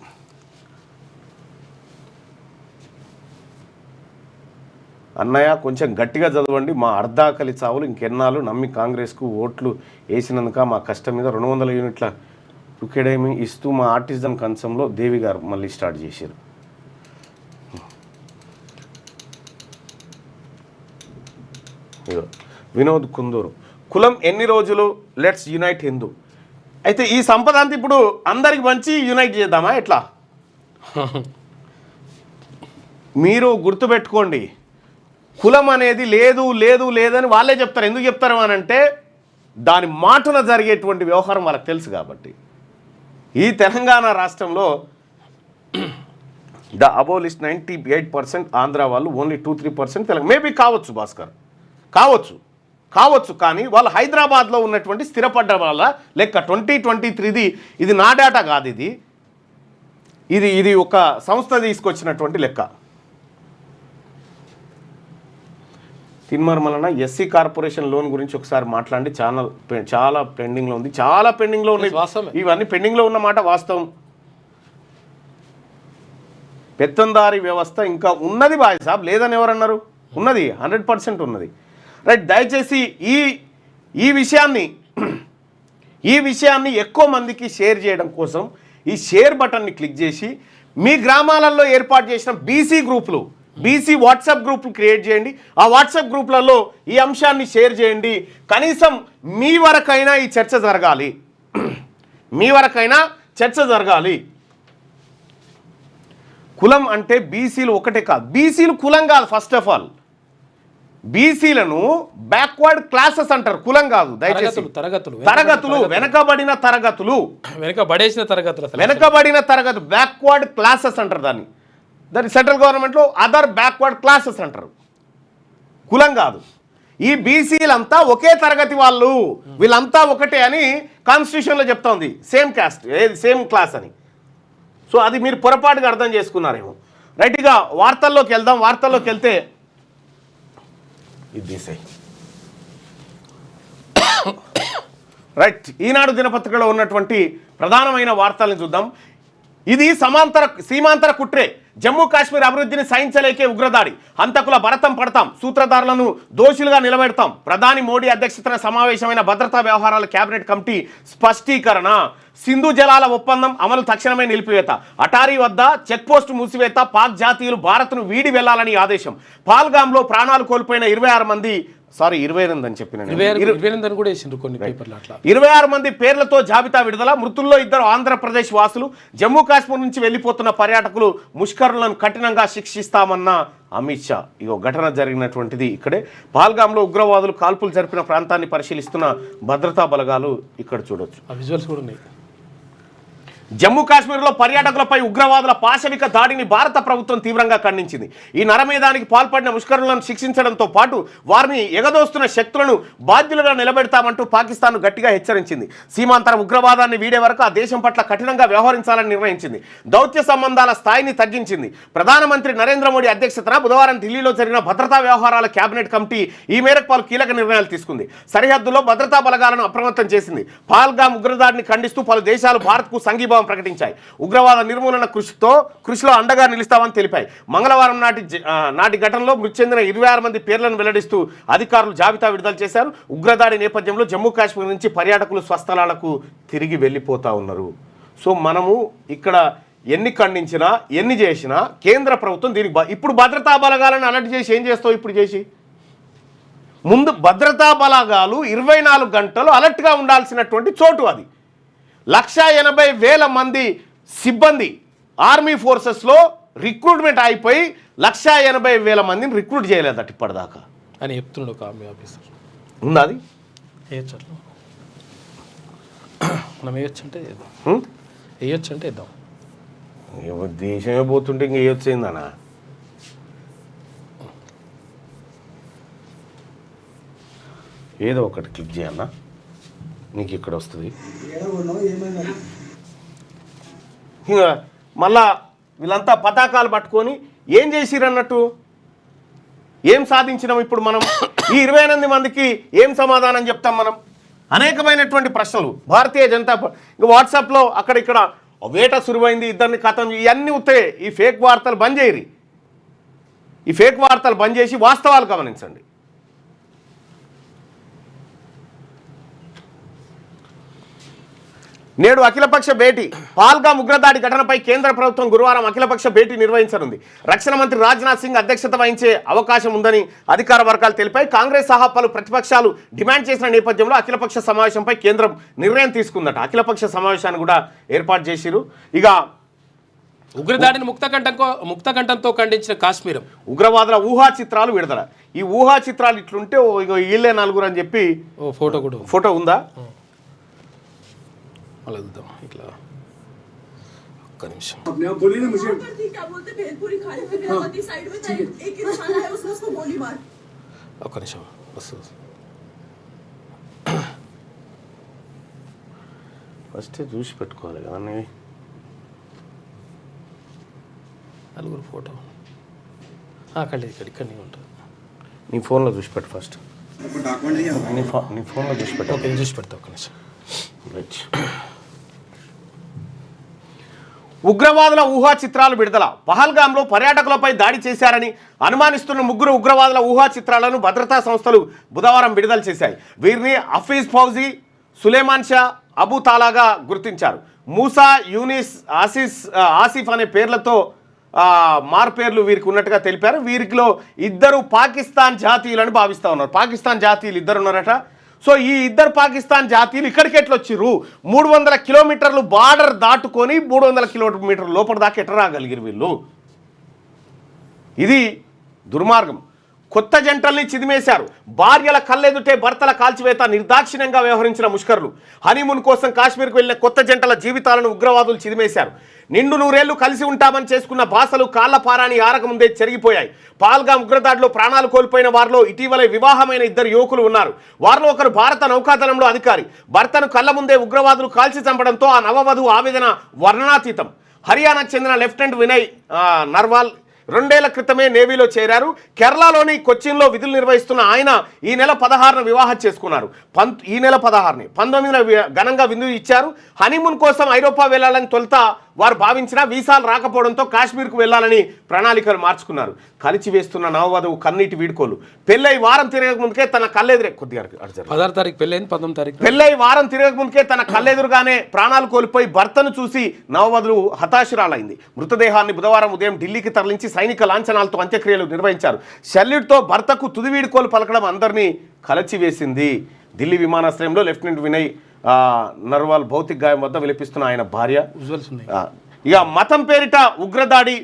Speaker 1: అన్నయ్య కొంచెం గట్టిగా చదవండి, మా అర్ధాకలి చావులు ఇంకెన్నాళ్ళు నమ్మి కాంగ్రెస్కు ఓట్లు వేసినందుక మా కష్టం మీద 200 యూనిట్ల అకాడమీ ఇస్తూ మా ఆర్టిజన్ కంచంలో దేవి గారు మళ్ళీ స్టార్ట్ చేశారు. వినోద్ కుందూరు, కులం ఎన్ని రోజులు, లెట్స్ యునైట్ హిందూ. అయితే ఈ సంపద అంతా ఇప్పుడు అందరికి మంచి యునైట్ చేద్దామా ఎట్లా? మీరు గుర్తుపెట్టుకోండి, కులం అనేది లేదు లేదు లేదని వాళ్ళే చెప్తారు. ఎందుకు చెప్తారు అని అంటే దాని మాటన జరిగేటువంటి వ్యవహారం వాళ్ళకి తెలుసు కాబట్టి. ఈ తెలంగాణ రాష్ట్రంలో ద అబోవ్ లిస్ట్ 98% ఆంధ్ర వాళ్ళు, ఓన్లీ 2-3% తెలంగాణ. మేబీ కావచ్చు భాస్కర్, కావచ్చు కానీ వాళ్ళు హైదరాబాద్లో ఉన్నటువంటి స్థిరపడ్డ వాళ్ళ లెక్క 2023ది. ఇది నా డేటా కాదు, ఇది ఒక సంస్థ తీసుకొచ్చినటువంటి లెక్క. తిన్మర్మలన ఎస్సీ కార్పొరేషన్ లోన్ గురించి ఒకసారి మాట్లాడి, చాలా పెండింగ్లో ఉంది, చాలా పెండింగ్లో ఉన్నాయి. ఇవన్నీ పెండింగ్లో ఉన్నమాట వాస్తవం. పెత్తందారి వ్యవస్థ ఇంకా ఉన్నది బాయ్ సాబ్, లేదని ఎవరన్నారు? ఉన్నది, 100% ఉన్నది. రైట్, దయచేసి ఈ విషయాన్ని ఎక్కువ మందికి షేర్ చేయడం కోసం ఈ షేర్ బటన్ని క్లిక్ చేసి మీ గ్రామాలలో ఏర్పాటు చేసిన బీసీ వాట్సాప్ గ్రూపులు క్రియేట్ చేయండి. ఆ వాట్సాప్ గ్రూపులలో ఈ అంశాన్ని షేర్ చేయండి. కనీసం మీ వరకైనా ఈ చర్చ జరగాలి. కులం అంటే బీసీలు ఒకటే కాదు, బీసీలు కులం కాదు. ఫస్ట్ ఆఫ్ ఆల్ బీసీలను బ్యాక్వర్డ్ క్లాసెస్ అంటారు, కులం కాదు దయచేసి, తరగతులు, వెనకబడిన తరగతులు, వెనకబడిన తరగతులు, బ్యాక్వర్డ్ క్లాసెస్ అంటారు దాన్ని సెంట్రల్ గవర్నమెంట్లో అదర్ బ్యాక్వర్డ్ క్లాసెస్ అంటారు, కులం కాదు. ఈ బీసీలంతా ఒకే తరగతి వాళ్ళు, వీళ్ళంతా ఒకటే అని కాన్స్టిట్యూషన్లో చెప్తోంది, సేమ్ క్యాస్ట్, సేమ్ క్లాస్ అని. సో అది మీరు పొరపాటుగా అర్థం చేసుకున్నారేమో. రైట్, ఇక వార్తల్లోకి వెళ్దాం. వార్తల్లోకి వెళ్తే ఇది రైట్, ఈనాడు దినపత్రికలో ఉన్నటువంటి ప్రధానమైన వార్తలను చూద్దాం. ఇది సీమాంతర కుట్రే, జమ్మూ కాశ్మీర్ అభివృద్ధిని సహించలేకే ఉగ్రదాడి, హంతకుల భరతం పడతాం, సూత్రధారులను దోషులుగా నిలబెడతాం. ప్రధాని మోడీ అధ్యక్షతన సమావేశమైన భద్రతా వ్యవహారాల కేబినెట్ కమిటీ స్పష్టీకరణ. సింధు జలాల ఒప్పందం అమలు తక్షణమే నిలిపివేత, అటారీ వద్ద చెక్పోస్టు మూసివేత, పాక్ జాతీయులు భారత్ను వీడి వెళ్లాలని ఆదేశం. పాల్గామ్లో ప్రాణాలు కోల్పోయిన 26 మంది, సారీ 28 అని చెప్పిన 26 మంది పేర్లతో జాబితా విడుదల. మృతుల్లో 2 ఆంధ్రప్రదేశ్ వాసులు. జమ్మూ కాశ్మీర్ నుంచి వెళ్లిపోతున్న పర్యాటకులు ముష్కరులను కఠినంగా శిక్షిస్తామన్న అమిత్ షా. ఇగో ఘటన జరిగినటువంటిది ఇక్కడే. పాల్గామ్లో ఉగ్రవాదులు కాల్పులు జరిపిన ప్రాంతాన్ని పరిశీలిస్తున్న భద్రతా బలగాలు ఇక్కడ చూడొచ్చు.
Speaker 2: విజువల్స్ కూడా ఉన్నాయి.
Speaker 1: జమ్మూ కాశ్మీర్లో పర్యాటకులపై ఉగ్రవాదుల పాశవిక దాడిని భారత ప్రభుత్వం తీవ్రంగా ఖండించింది. ఈ నరమేధానికి పాల్పడిన ముష్కరులను శిక్షించడంతో పాటు వారిని ఎగదోస్తున్న శక్తులను బాధ్యులుగా నిలబెడతామంటూ పాకిస్తాన్ను గట్టిగా హెచ్చరించింది. సీమాంతర ఉగ్రవాదాన్ని వీడే వరకు ఆ దేశం పట్ల కఠినంగా వ్యవహరించాలని నిర్ణయించింది. దౌత్య సంబంధాల స్థాయిని తగ్గించింది. ప్రధానమంత్రి నరేంద్ర మోడీ అధ్యక్షతన బుధవారం ఢిల్లీలో జరిగిన భద్రతా వ్యవహారాల కేబినెట్ కమిటీ ఈ మేరకు పలు కీలక నిర్ణయాలు తీసుకుంది. సరిహద్దులో భద్రతా బలగాలను అప్రమత్తం చేసింది. పాల్గామ్ ఉగ్రదాడిని ఖండిస్తూ పలు దేశాలు భారత్కు సంఘీభావం ప్రకటించాయి. ఉగ్రవాద నిర్మూలన కృషిలో అండగా నిలుస్తామని తెలిపాయి. మంగళవారం నాటి ఘటనలో మృతి చెందిన 26 మంది పేర్లను వెల్లడిస్తూ అధికారులు జాబితా విడుదల చేశారు. ఉగ్రదాడి నేపథ్యంలో జమ్మూ కాశ్మీర్ నుంచి పర్యాటకులు స్వస్థలాలకు తిరిగి వెళ్ళిపోతా ఉన్నారు. సో మనము ఇక్కడ ఎన్ని ఖండించినా ఎన్ని చేసినా కేంద్ర ప్రభుత్వం దీనికి ఇప్పుడు భద్రతా బలగాలను అలర్ట్ చేసి ఏం చేస్తావు? ఇప్పుడు చేసి ముందు భద్రతా బలగాలు 24 గంటలు అలర్ట్గా ఉండాల్సినటువంటి చోటు అది. 180,000 మంది సిబ్బంది ఆర్మీ ఫోర్సెస్లో రిక్రూట్మెంట్ అయిపోయి 180,000 మందిని రిక్రూట్ చేయలేదట ఇప్పటిదాకా
Speaker 2: అని చెప్తున్నాడు ఒక ఆర్మీ ఆఫీసర్.
Speaker 1: ఉందా అది?
Speaker 2: వేయచ్చు, మనం వేయచ్చు అంటే వేయచ్చు అంటే వేద్దాం.
Speaker 1: దేశమే పోతుంటే ఇంక వేయొచ్చు ఏందన్నా? ఏదో ఒకటి క్లిక్ చేయన్నా, నీకు ఇక్కడ వస్తుంది. ఇంకా మళ్ళా వీళ్ళంతా పతాకాలు పట్టుకొని ఏం చేసిరన్నట్టు, ఏం సాధించినాం ఇప్పుడు మనం? ఈ 28 మందికి ఏం సమాధానం చెప్తాం మనం? అనేకమైనటువంటి ప్రశ్నలు. భారతీయ జనతా ఇంకా వాట్సాప్లో అక్కడిక్కడ వేట సురువైంది, ఇద్దరిని కథం, ఇవన్నీ ఉత్తాయి. ఈ ఫేక్ వార్తలు బంద్ చేయరు. ఈ ఫేక్ వార్తలు బంద్ చేసి వాస్తవాలు గమనించండి. నేడు అఖిలపక్ష భేటీ. పాల్గామ్ ఉగ్రదాడి ఘటనపై కేంద్ర ప్రభుత్వం గురువారం అఖిలపక్ష భేటీ నిర్వహించనుంది. రక్షణ మంత్రి రాజ్నాథ్ సింగ్ అధ్యక్షత వహించే అవకాశం ఉందని అధికార వర్గాలు తెలిపాయి. కాంగ్రెస్ సహా పలు ప్రతిపక్షాలు డిమాండ్ చేసిన నేపథ్యంలో అఖిలపక్ష సమావేశంపై కేంద్రం నిర్ణయం తీసుకుందట. అఖిలపక్ష సమావేశాన్ని కూడా ఏర్పాటు చేసిరు. ఇక
Speaker 2: ఉగ్రదాడిని ముక్తకంఠంతో ఖండించిన కాశ్మీరం.
Speaker 1: ఉగ్రవాదుల ఊహా చిత్రాలు విడుదల. ఈ ఊహా చిత్రాలు ఇట్లుంటే వీళ్ళే నలుగురు అని చెప్పి ఫోటో ఉందా?
Speaker 2: అలా చూద్దాం. ఇట్లా ఒక్క నిమిషం. ఒక్క నిమిషం వస్తుంది.
Speaker 1: ఫస్ట్ చూసి పెట్టుకోవాలి కదా
Speaker 2: నలుగురు ఫోటో. ఇక్కడ ఉంటుంది.
Speaker 1: నీ ఫోన్లో చూసి పెట్టు ఫస్ట్. నీ ఫోన్లో చూసి పెట్టు.
Speaker 2: ఓకే, చూసి పెడతా. ఒక్క నిమిషం.
Speaker 1: ఉగ్రవాదుల ఊహా చిత్రాలు విడుదల. పహల్గామ్లో పర్యాటకులపై దాడి చేశారని అనుమానిస్తున్న 3 ఉగ్రవాదుల ఊహా చిత్రాలను భద్రతా సంస్థలు బుధవారం విడుదల చేశాయి. వీరిని హఫీజ్ ఫౌజీ, సులేమాన్ షా, అబూ తాలాగా గుర్తించారు. మూసా, యూనిస్, ఆసిఫ్ అనే పేర్లతో మార్పేర్లు వీరికి ఉన్నట్టుగా తెలిపారు. వీరిలో 2 పాకిస్తాన్ జాతీయులని భావిస్తూ ఉన్నారు. పాకిస్తాన్ జాతీయులు 2 ఉన్నారట. సో ఈ 2 పాకిస్తాన్ జాతీయులు ఇక్కడికి ఎట్లా వచ్చిర్రు? 300 కిలోమీటర్లు బార్డర్ దాటుకొని 300 కిలోమీటర్ల లోపల దాకా ఎట్లా రాగలిగిరు వీళ్ళు? ఇది దుర్మార్గం. కొత్త జంటల్ని చిదిమేశారు. భార్యల కళ్ళెదుటే భర్తల కాల్చివేత నిర్దాక్షిణ్యంగా వ్యవహరించిన ముష్కరులు. హనీమూన్ కోసం కాశ్మీర్కు వెళ్లిన కొత్త జంటల జీవితాలను ఉగ్రవాదులు చిదిమేశారు. నిండు నూరేళ్లు కలిసి ఉంటామని చేసుకున్న బాసలు కాళ్ల పారాని ఆరకముందే చెరిగిపోయాయి. పాల్గామ్ ఉగ్రదాడిలో ప్రాణాలు కోల్పోయిన వారిలో ఇటీవలే వివాహమైన 2 యువకులు ఉన్నారు. వారిలో ఒకరు భారత నౌకాదళంలో అధికారి. భర్తను కళ్ల ముందే ఉగ్రవాదులు కాల్చి చంపడంతో ఆ నవవధువు ఆవేదన వర్ణనాతీతం. హర్యానాకు చెందిన లెఫ్టినెంట్ వినయ్ నర్వాల్ 2 ఏళ్ల క్రితమే నేవీలో చేరారు. కేరళలోని కొచ్చిన్లో విధులు నిర్వహిస్తున్న ఆయన ఈ నెల 16న వివాహం చేసుకున్నారు. ఈ నెల 16ని 19న ఘనంగా విందు ఇచ్చారు. హనీమూన్ కోసం ఐరోపా వెళ్లాలని తొలుత వారు భావించినా వీసాలు రాకపోవడంతో కాశ్మీర్కు వెళ్లాలని ప్రణాళికలు మార్చుకున్నారు. కలిచి వేస్తున్న నవవధువు కన్నీటి వీడుకోలు. పెళ్ళై వారం తిరగక ముందుకే తన కళ్ళెదురే
Speaker 2: 16 తారీఖు పెళ్ళైంది, 19 తారీఖు
Speaker 1: పెళ్ళై వారం తిరగక ముందుకే తన కళ్ళెదురుగానే ప్రాణాలు కోల్పోయి భర్తను చూసి నవవధువు హతాశురాలైంది. మృతదేహాన్ని బుధవారం ఉదయం ఢిల్లీకి తరలించి సైనిక లాంఛనాలతో అంత్యక్రియలు నిర్వహించారు. సెల్యూట్తో భర్తకు తుది వీడుకోలు పలకడం అందరినీ కలచివేసింది. ఢిల్లీ విమానాశ్రయంలో లెఫ్టినెంట్ వినయ్ నర్వాల్ భౌతిక గాయం వద్ద విలపిస్తున్న ఆయన భార్య. ఇక మతం పేరిట ఉగ్రదాడి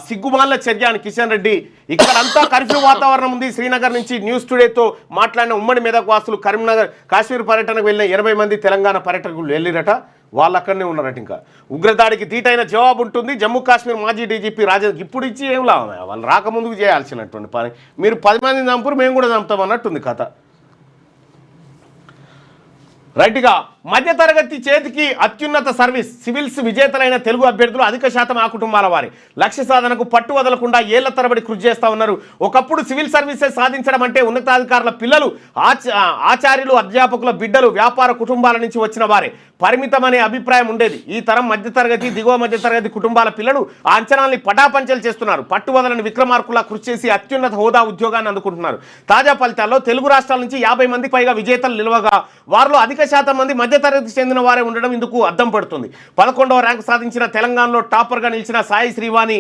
Speaker 1: సిగ్గుమాల చర్య అని కిషన్ రెడ్డి. ఇక్కడంతా కర్ఫ్యూ వాతావరణం ఉంది. శ్రీనగర్ నుంచి న్యూస్ టుడేతో మాట్లాడిన ఉమ్మడి మెదక్ వాసులు కరీంనగర్ కాశ్మీర్ పర్యటనకు వెళ్ళిన 20 మంది తెలంగాణ పర్యటకులు వెళ్ళిరట. వాళ్ళు అక్కడనే ఉన్నారట. ఇంకా ఉగ్రదాడికి ధీటైన జవాబు ఉంటుంది. జమ్మూ కాశ్మీర్ మాజీ డీజీపీ రాజా ఇప్పుడు ఇచ్చి ఏం లాభం, వాళ్ళు రాకముందుకు చేయాల్సినటువంటి పని. మీరు 10 మందిని చంపురు, మేము కూడా చంపుతాం అన్నట్టుంది కథ. రైట్గా మధ్యతరగతి చేతికి అత్యున్నత సర్వీస్. సివిల్స్ విజేతలైన తెలుగు అభ్యర్థులు అధిక శాతం ఆ కుటుంబాల వారి. లక్ష్య సాధనకు పట్టు వదలకుండా ఏళ్ల తరబడి కృషి చేస్తూ ఉన్నారు. ఒకప్పుడు సివిల్ సర్వీసెస్ సాధించడం అంటే ఉన్నతాధికారుల పిల్లలు, ఆచార్యులు, అధ్యాపకుల బిడ్డలు, వ్యాపార కుటుంబాల నుంచి వచ్చిన వారే పరిమితమనే అభిప్రాయం ఉండేది. ఈ తరం మధ్యతరగతి, దిగువ మధ్యతరగతి కుటుంబాల పిల్లలు ఆ అంచనాల్ని పటాపంచలు చేస్తున్నారు. పట్టు వదలని విక్రమార్కులా కృషి చేసి అత్యున్నత హోదా ఉద్యోగాన్ని అందుకుంటున్నారు. తాజా ఫలితాల్లో తెలుగు రాష్ట్రాల నుంచి 50 మందికి పైగా విజేతలు నిలవగా వారిలో అధిక శాతం మంది మధ్యతరగతి చెందిన వారే ఉండడం ఇందుకు అద్దం పడుతుంది. 11వ ర్యాంకు సాధించిన తెలంగాణలో టాపర్గా నిలిచిన సాయి శ్రీవాణి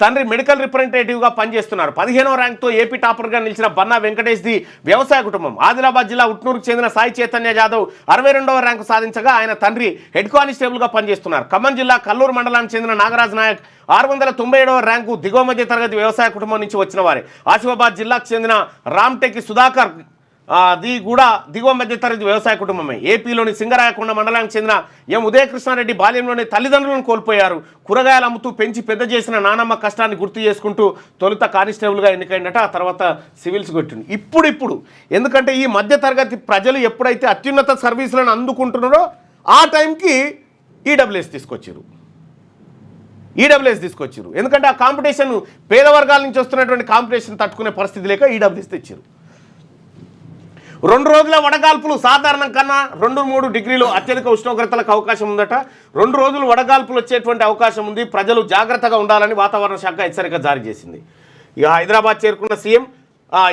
Speaker 1: తండ్రి మెడికల్ రిప్రజెంటేటివ్గా పనిచేస్తున్నారు. 15వ ర్యాంక్తో ఏపీ టాపర్గా నిలిచిన బన్నా వెంకటేష్ది వ్యవసాయ కుటుంబం. ఆదిలాబాద్ జిల్లా ఉట్నూరుకు చెందిన సాయి చైతన్య జాదవ్ 62వ ర్యాంకు సాధించగా ఆయన తండ్రి హెడ్ కానిస్టేబుల్గా పనిచేస్తున్నారు. ఖమ్మం జిల్లా కల్లూరు మండలానికి చెందిన నాగరాజ్ నాయక్ 697వ ర్యాంకు దిగువ మధ్య తరగతి వ్యవసాయ కుటుంబం నుంచి వచ్చిన వారే. ఆసిఫాబాద్ జిల్లాకు చెందిన రామ్టెకి సుధాకర్ అది కూడా దిగువ మధ్య తరగతి వ్యవసాయ కుటుంబమే. ఏపీలోని సింగరాయకొండ మండలానికి చెందిన ఎం ఉదయకృష్ణారెడ్డి బాల్యంలోనే తల్లిదండ్రులను కోల్పోయారు. కూరగాయలు అమ్ముతూ పెంచి పెద్ద చేసిన నానమ్మ కష్టాన్ని గుర్తు చేసుకుంటూ తొలుత కానిస్టేబుల్గా ఎన్నికైనట. ఆ తర్వాత సివిల్స్ కొట్టింది. ఇప్పుడు ఎందుకంటే ఈ మధ్య తరగతి ప్రజలు ఎప్పుడైతే అత్యున్నత సర్వీసులను అందుకుంటున్నారో ఆ టైంకి ఈడబ్ల్యూఎస్ తీసుకొచ్చారు. ఎందుకంటే ఆ కాంపిటీషన్ పేద వర్గాల నుంచి వస్తున్నటువంటి కాంపిటీషన్ తట్టుకునే పరిస్థితి లేక ఈడబ్ల్యూఎస్ తెచ్చారు. 2 రోజుల వడగాల్పులు సాధారణం కన్నా 2-3 డిగ్రీలు అత్యధిక ఉష్ణోగ్రతలకు అవకాశం ఉందట. 2 రోజులు వడగాల్పులు వచ్చేటువంటి అవకాశం ఉంది. ప్రజలు జాగ్రత్తగా ఉండాలని వాతావరణ శాఖ హెచ్చరిక జారీ చేసింది. ఇక హైదరాబాద్ చేరుకున్న సీఎం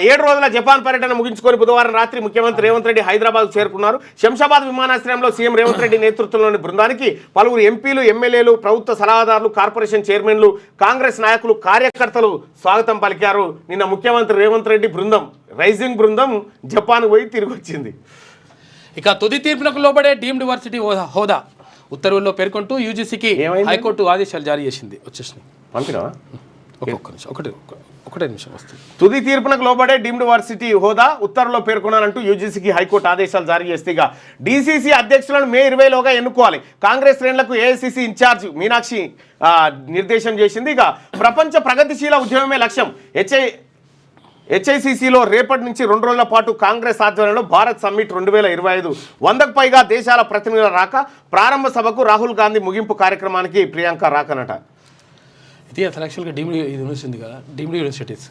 Speaker 1: 7 రోజుల జపాన్ పర్యటన ముగించుకొని బుధవారం రాత్రి ముఖ్యమంత్రి రేవంత్ రెడ్డి హైదరాబాద్ చేరుకున్నారు. శంషాబాద్ విమానాశ్రయంలో సీఎం రేవంత్ రెడ్డి నేతృత్వంలోని బృందానికి పలువురు ఎంపీలు, ఎమ్మెల్యేలు, ప్రభుత్వ సలహాదారులు, కార్పొరేషన్ చైర్మన్లు, కాంగ్రెస్ నాయకులు, కార్యకర్తలు స్వాగతం పలికారు. నిన్న ముఖ్యమంత్రి రేవంత్ రెడ్డి బృందం, రైజింగ్ బృందం జపాన్ పోయి తిరిగి వచ్చింది.
Speaker 2: ఇక తుది తీర్పునకు లోబడే డీమ్డ్ యూనివర్సిటీ హోదా ఉత్తర్వుల్లో పేర్కొంటూ యూజీసీకి హైకోర్టు ఆదేశాలు జారీ చేసింది. వచ్చేసినాయి పంపినా ఒక్కొక్క నిమిషం, ఒకటే నిమిషం వస్తుంది. తుది
Speaker 1: తీర్పునకు లోబడే డీమ్డ్ యూనివర్సిటీ హోదా ఉత్తర్వులో పేర్కొన్నారంటూ యూజీసీకి హైకోర్టు ఆదేశాలు జారీ చేస్తే డీసీసీ అధ్యక్షులను మే 20లోగా ఎన్నుకోవాలి. కాంగ్రెస్ శ్రేణులకు ఏఐసీసీ ఇన్ఛార్జ్ మీనాక్షి నిర్దేశం చేసింది. ఇక ప్రపంచ ప్రగతిశీల ఉద్యమమే లక్ష్యం. హెచ్ఐసిసిలో రేపటి నుంచి 2 రోజుల పాటు కాంగ్రెస్ ఆధ్వర్యంలో భారత్ సమ్మిట్ 2025 100కు పైగా దేశాల ప్రతినిధుల రాక. ప్రారంభ సభకు రాహుల్ గాంధీ, ముగింపు కార్యక్రమానికి ప్రియాంక రాకనట.
Speaker 2: ఇది అసలు యాక్చువల్గా డీమ్డ్ యూనివర్సిటీ కదా, డీమ్డ్ యూనివర్సిటీస్.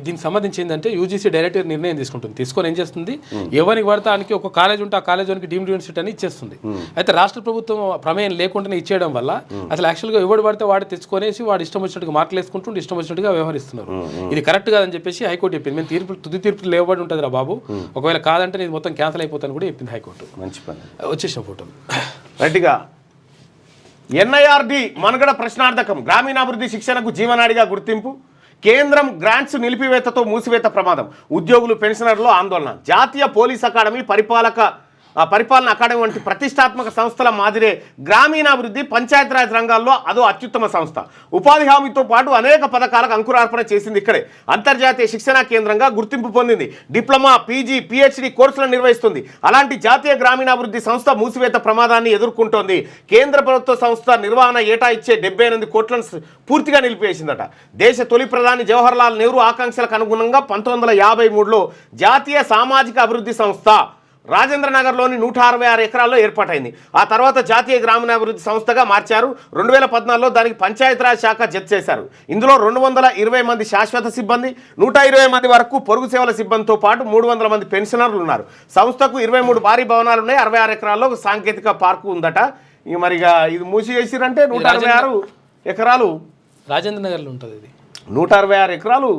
Speaker 2: దీనికి సంబంధించి ఏంటంటే యూజీసీ డైరెక్టర్ నిర్ణయం తీసుకొని ఏం చేస్తుంది, ఎవరికి పడతానికి ఒక కాలేజ్ ఉంటే ఆ కాలేజీకి డీమ్డ్ యూనివర్సిటీ అని ఇచ్చేస్తుంది. అయితే రాష్ట్ర ప్రభుత్వం ప్రమేయం లేకుండానే ఇచ్చేయడం వల్ల అసలు యాక్చువల్గా ఎవడు పడితే వాడు తెచ్చుకొనేసి వాడు ఇష్టం వచ్చినట్టుగా మార్కులు వేసుకుంటూ ఇష్టం వచ్చినట్టుగా వ్యవహరిస్తున్నారు. ఇది కరెక్ట్ కాదని చెప్పేసి హైకోర్టు చెప్పింది. మేము తుది తీర్పు లేవబడి ఉంటుంది రా బాబు, ఒకవేళ కాదంటే నేను మొత్తం క్యాన్సిల్ అయిపోతాను కూడా చెప్పింది హైకోర్టు. మంచి పని. వచ్చేసిన ఫోటోలు రైట్గా.
Speaker 1: ఎన్ఐఆర్డి మనుగడ ప్రశ్నార్థకం. గ్రామీణాభివృద్ధి శిక్షణకు జీవనాడిగా గుర్తింపు. కేంద్రం గ్రాంట్స్ నిలిపివేతతో మూసివేత ప్రమాదం. ఉద్యోగులు, పెన్షనర్లు ఆందోళన. జాతీయ పోలీస్ అకాడమీ పరిపాలక పరిపాలన అకాడమీ వంటి ప్రతిష్టాత్మక సంస్థల మాదిరే గ్రామీణాభివృద్ధి పంచాయతీరాజ్ రంగాల్లో అదో అత్యుత్తమ సంస్థ. ఉపాధి హామీతో పాటు అనేక పథకాలకు అంకురార్పణ చేసింది ఇక్కడే. అంతర్జాతీయ శిక్షణా కేంద్రంగా గుర్తింపు పొందింది. డిప్లొమా, పీజీ, పిహెచ్డి కోర్సులను నిర్వహిస్తుంది. అలాంటి జాతీయ గ్రామీణాభివృద్ధి సంస్థ మూసివేత ప్రమాదాన్ని ఎదుర్కొంటోంది. కేంద్ర ప్రభుత్వ సంస్థ నిర్వహణ ఏటా ఇచ్చే 78 కోట్లను పూర్తిగా నిలిపివేసిందట. దేశ తొలి ప్రధాని జవహర్లాల్ నెహ్రూ ఆకాంక్షలకు అనుగుణంగా 1953లో జాతీయ సామాజిక అభివృద్ధి సంస్థ రాజేంద్రనగర్లోని 166 ఎకరాల్లో ఏర్పాటైంది. ఆ తర్వాత జాతీయ గ్రామీణాభివృద్ధి సంస్థగా మార్చారు. 2014లో దానికి పంచాయతీరాజ్ శాఖ జత చేశారు. ఇందులో 220 మంది శాశ్వత సిబ్బంది, 120 మంది వరకు పొరుగు సేవల సిబ్బందితో పాటు 300 మంది పెన్షనర్లు ఉన్నారు. సంస్థకు 23 భారీ భవనాలు ఉన్నాయి. 66 ఎకరాల్లో సాంకేతిక పార్కు ఉందట. ఇక మరిగా ఇది మూసివేసిరంటే 166 ఎకరాలు
Speaker 2: రాజేంద్ర నగర్లో ఉంటుంది. ఇది
Speaker 1: 166 ఎకరాలు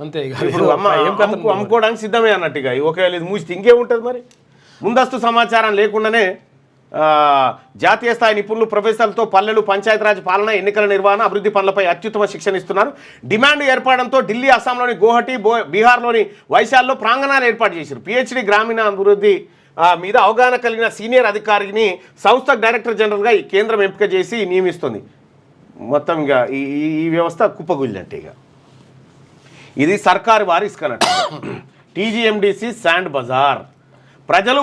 Speaker 2: అంతే.
Speaker 1: ఇప్పుడు అమ్ముకోవడానికి సిద్ధమే అన్నట్టు. ఇక ఒకవేళ ఇది మూసితే ఇంకేముంటుంది మరి. ముందస్తు సమాచారం లేకుండానే జాతీయ స్థాయి నిపుణులు ప్రొఫెసర్లతో పల్లెలు, పంచాయతీరాజ్ పాలన, ఎన్నికల నిర్వహణ, అభివృద్ధి పనులపై అత్యుత్తమ శిక్షణ ఇస్తున్నారు. డిమాండ్ ఏర్పడడంతో ఢిల్లీ, అస్సాంలోని గౌహటి, బీహార్లోని వైశాల్లో ప్రాంగణాలు ఏర్పాటు చేశారు. పిహెచ్డి గ్రామీణ అభివృద్ధి మీద అవగాహన కలిగిన సీనియర్ అధికారిని సంస్థ డైరెక్టర్ జనరల్గా ఈ కేంద్రం ఎంపిక చేసి నియమిస్తుంది. మొత్తం ఇక ఈ వ్యవస్థ కుప్పగుల్లంటే ఇక ఇది సర్కారు వారి ఇసుకనట్టు. టీజీఎండిసి శాండ్ బజార్ ప్రజలు,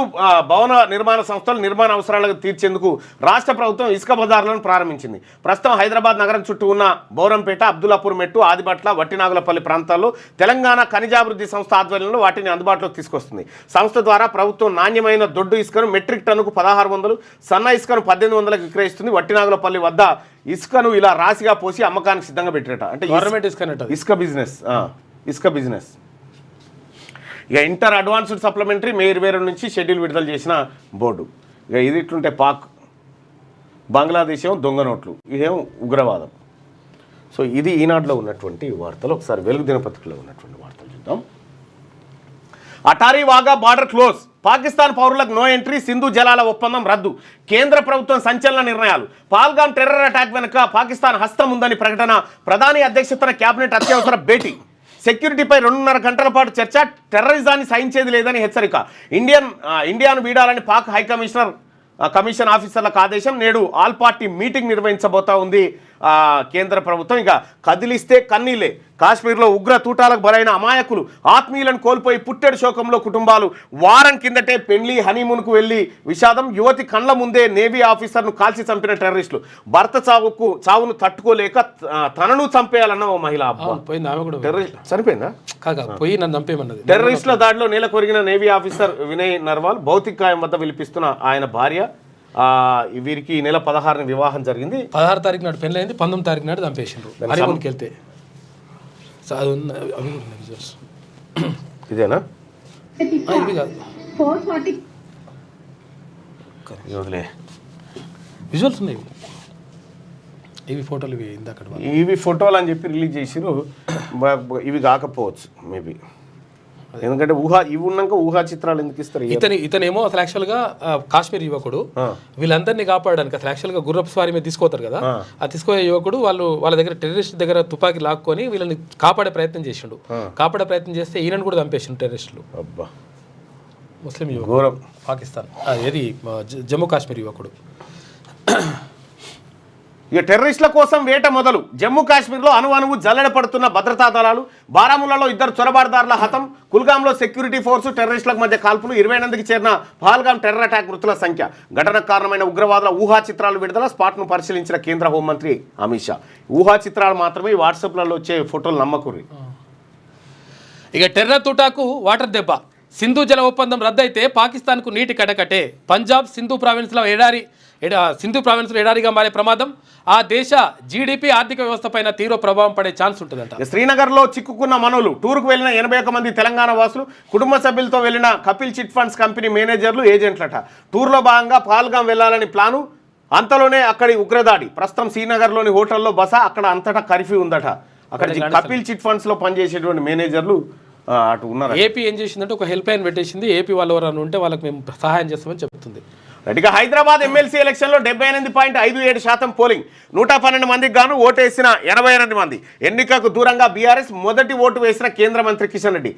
Speaker 1: భవన నిర్మాణ సంస్థలు నిర్మాణ అవసరాలకు తీర్చేందుకు రాష్ట్ర ప్రభుత్వం ఇసుక బజార్లను ప్రారంభించింది. ప్రస్తుతం హైదరాబాద్ నగరం చుట్టూ ఉన్న బౌరంపేట, అబ్దుల్లాపూర్ మెట్టు, ఆదిబట్ల, వట్టినాగులపల్లి ప్రాంతాల్లో తెలంగాణ ఖనిజాభివృద్ధి సంస్థ ఆధ్వర్యంలో వాటిని అందుబాటులోకి తీసుకొస్తుంది. సంస్థ ద్వారా ప్రభుత్వం నాణ్యమైన దొడ్డు ఇసుకను మెట్రిక్ టన్నుకు 1600, సన్న ఇసుకను 1800లకు విక్రయిస్తుంది. వట్టినాగులపల్లి వద్ద ఇసుకను ఇలా రాశిగా పోసి అమ్మకానికి సిద్ధంగా పెట్టిరట. అంటే
Speaker 2: గవర్నమెంట్
Speaker 1: ఇసుక బిజినెస్. ఇక ఇంటర్ అడ్వాన్స్డ్ సప్లిమెంటరీ మే 22 నుంచి షెడ్యూల్ విడుదల చేసిన బోర్డు. ఇక ఇది ఇట్లుంటే పాక్, బంగ్లాదేశ్ ఏమో దొంగ నోట్లు, ఇదేమో ఉగ్రవాదం. సో ఇది ఈనాడులో ఉన్నటువంటి వార్తలు. ఒకసారి వెలుగు దినపత్రికలో ఉన్నటువంటి వార్తలు చూద్దాం. అటారీ వాగా బార్డర్ క్లోజ్, పాకిస్తాన్ పౌరులకు నో ఎంట్రీ, సింధు జలాల ఒప్పందం రద్దు, కేంద్ర ప్రభుత్వం సంచలన నిర్ణయాలు. పాల్గామ్ టెర్రర్ అటాక్ వెనుక పాకిస్తాన్ హస్తం ఉందని ప్రకటన, ప్రధాని అధ్యక్షతన కేబినెట్ అత్యవసర భేటీ, సెక్యూరిటీపై 2.5 గంటల పాటు చర్చ, టెర్రరిజాన్ని సహించేది లేదని హెచ్చరిక, ఇండియాను వీడాలని పాక్ హై కమిషన్ ఆఫీసర్లకు ఆదేశం. నేడు ఆల్ పార్టీ మీటింగ్ నిర్వహించబోతా ఉంది కేంద్ర ప్రభుత్వం. ఇక కదిలిస్తే కన్నీలే, కాశ్మీర్లో ఉగ్ర తూటాలకు బలైన అమాయకులు, ఆత్మీయులను కోల్పోయి పుట్టెడు శోకంలో కుటుంబాలు. వారం కిందటే పెళ్లి, హనీమూన్కు వెళ్లి విషాదం, యువతి కండ్ల ముందే నేవీ ఆఫీసర్ను కాల్చి చంపిన టెర్రరిస్టులు, భర్త చావును తట్టుకోలేక తనను చంపేయాలన్న ఓ మహిళ. చనిపోయిందా?
Speaker 2: పోయి నన్ను చంపేయమన్నది.
Speaker 1: టెర్రరిస్టుల దాడిలో నేల కొరిగిన నేవీ ఆఫీసర్ వినయ్ నర్వాల్ భౌతిక గాయం వద్ద విలిపిస్తున్న ఆయన భార్య. వీరికి ఈ నెల 16 వివాహం జరిగింది.
Speaker 2: 16 తారీఖు నాడు పెళ్ళైంది, 19 తారీఖు నాడు చంపేసిండ్రు. హనీమూన్కి వెళ్తే
Speaker 1: ఇదేనా?
Speaker 2: ఇవి కాదు, విజువల్స్ ఉన్నాయి. ఇవి ఫోటోలు, ఇవి ఇందాక
Speaker 1: ఇవి ఫోటోలు అని చెప్పి రిలీజ్ చేసిరు. ఇవి కాకపోవచ్చు మేబీ, ఎందుకంటే ఇవి ఉన్నాక ఊహా చిత్రాలు ఎందుకు ఇస్తారు?
Speaker 2: ఇతనేమో అసలు యాక్చువల్గా కాశ్మీర్ యువకుడు, వీళ్ళందరినీ కాపాడడానికి అసలు యాక్చువల్గా గుర్రపు స్వారీ మీద తీసుకోతారు కదా, ఆ తీసుకునే యువకుడు వాళ్ళ దగ్గర టెర్రరిస్ట్ దగ్గర తుపాకీ లాక్కొని వీళ్ళని కాపాడే ప్రయత్నం చేసిండు. కాపాడే ప్రయత్నం చేస్తే ఈయనను కూడా చంపేసిండు టెర్రరిస్టులు.
Speaker 1: అబ్బా,
Speaker 2: ముస్లిం యువకుడు, పాకిస్తాన్, ఏది జమ్మూ కాశ్మీర్ యువకుడు.
Speaker 1: ఇక టెర్రరిస్టుల కోసం వేట మొదలు, జమ్మూ కాశ్మీర్లో అణువణువు జల్లెడ పడుతున్న భద్రతా దళాలు. బారాముల్లాలో 2 చొరబాటుదారుల హతం, కుల్గాంలో సెక్యూరిటీ ఫోర్సు టెర్రరిస్టులకు మధ్య కాల్పులు. 28కి చేరిన పహల్గామ్ టెర్రర్ అటాక్ మృతుల సంఖ్య. ఘటనకు కారణమైన ఉగ్రవాదుల ఊహా చిత్రాలు విడుదల, స్పాట్ను పరిశీలించిన కేంద్ర హోంమంత్రి అమిత్ షా. ఊహా చిత్రాలు మాత్రమే, వాట్సాప్లలో వచ్చే ఫోటోలు నమ్మకుర్రి.
Speaker 2: ఇక టెర్రర్ తుటాకు వాటర్ దెబ్బ, సింధు జల ఒప్పందం రద్దయితే పాకిస్తాన్కు నీటి కటకటే. పంజాబ్, సింధు ప్రావిన్స్లో ఎడారిగా మారే ప్రమాదం. ఆ దేశ జీడిపి, ఆర్థిక వ్యవస్థ పైన తీవ్ర ప్రభావం పడే ఛాన్స్ ఉంటుందంట.
Speaker 1: శ్రీనగర్లో చిక్కుకున్న మనోలు, టూర్కు వెళ్లిన 81 మంది తెలంగాణ వాసులు, కుటుంబ సభ్యులతో వెళ్లిన కపిల్ చిట్ ఫండ్స్ కంపెనీ మేనేజర్లు, ఏజెంట్లట. టూర్లో భాగంగా పాల్గాం వెళ్లాలని ప్లాను, అంతలోనే అక్కడి ఉగ్రదాడి. ప్రస్తుతం శ్రీనగర్లోని హోటల్లో బస, అక్కడ అంతటా కర్ఫ్యూ ఉందట. అక్కడ కపిల్ చిట్ ఫండ్స్ లో పనిచేసేటువంటి మేనేజర్లు అటు ఉన్నారు.
Speaker 2: ఏపీ ఏం చేసిందంటే ఒక హెల్ప్ లైన్ పెట్టేసింది. ఏపీ వాళ్ళు ఎవరైనా ఉంటే వాళ్ళకి మేము సహాయం చేస్తామని చెప్తుంది.
Speaker 1: ఇక హైదరాబాద్ ఎమ్మెల్సీ ఎలక్షన్లో 78.57% పోలింగ్. 112 మందికి గాను ఓటు వేసిన 88 మంది. ఎన్నికకు దూరంగా బీఆర్ఎస్ మొదటి ఓటు వేసిన కేంద్ర మంత్రి కిషన్ రెడ్డి.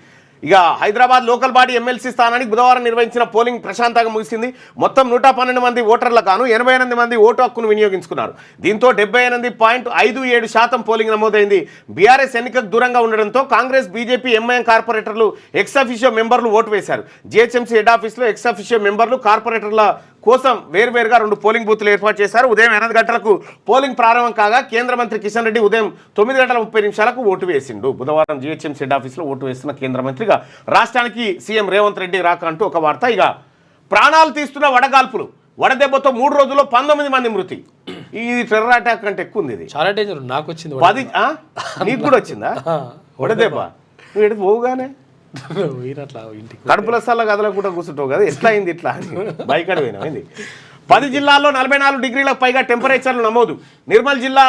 Speaker 1: ఇక హైదరాబాద్ లోకల్ బాడీ ఎమ్మెల్సీ స్థానానికి బుధవారం నిర్వహించిన పోలింగ్ ప్రశాంతంగా ముగిసింది. మొత్తం 112 మంది ఓటర్లకు గాను 88 మంది ఓటు హక్కును వినియోగించుకున్నారు. దీంతో 78.57% పోలింగ్ నమోదైంది. బీఆర్ఎస్ ఎన్నికకు దూరంగా ఉండడంతో కాంగ్రెస్, బీజేపీ, ఎంఐఎం కార్పొరేటర్లు ఎక్స్ అఫిషియో మెంబర్లు ఓటు వేశారు. జీహెచ్ఎంసీ హెడ్ ఆఫీస్లో ఎక్స్ అఫిషియో మెంబర్లు, కార్పొరేటర్ల కోసం వేర్వేరుగా 2 పోలింగ్ బూత్లు ఏర్పాటు చేశారు. ఉదయం 8 గంటలకు పోలింగ్ ప్రారంభం కాగా కేంద్ర మంత్రి కిషన్ రెడ్డి ఉదయం 9:30 ఓటు వేసిండు. బుధవారం జీహెచ్ఎంసీ హెడ్ ఆఫీస్లో ఓటు వేస్తున్న కేంద్ర మంత్రిగా రాష్ట్రానికి సీఎం రేవంత్ రెడ్డి రాక అంటూ ఒక వార్త. ఇక ప్రాణాలు తీస్తున్న వడగాల్పులు, వడదెబ్బతో 3 రోజుల్లో 19 మంది మృతి. ఇది టెర్రర్ అటాక్ అంటే ఎక్కువ ఉంది. ఇది
Speaker 2: చాలా డేంజర్. నాకు వచ్చింది
Speaker 1: 10. నీకు కూడా వచ్చిందా వడదెబ్బ? నువ్వు ఎటు పోగానే కడుపుల స్థల గదిలో కూడా కూర్చుంటావు కదా, ఎట్లా అయింది ఇట్లా అని బైక్ అడిపోయినా. 10 జిల్లాల్లో 44 డిగ్రీలకు పైగా టెంపరేచర్లు నమోదు. నిర్మల్ జిల్లా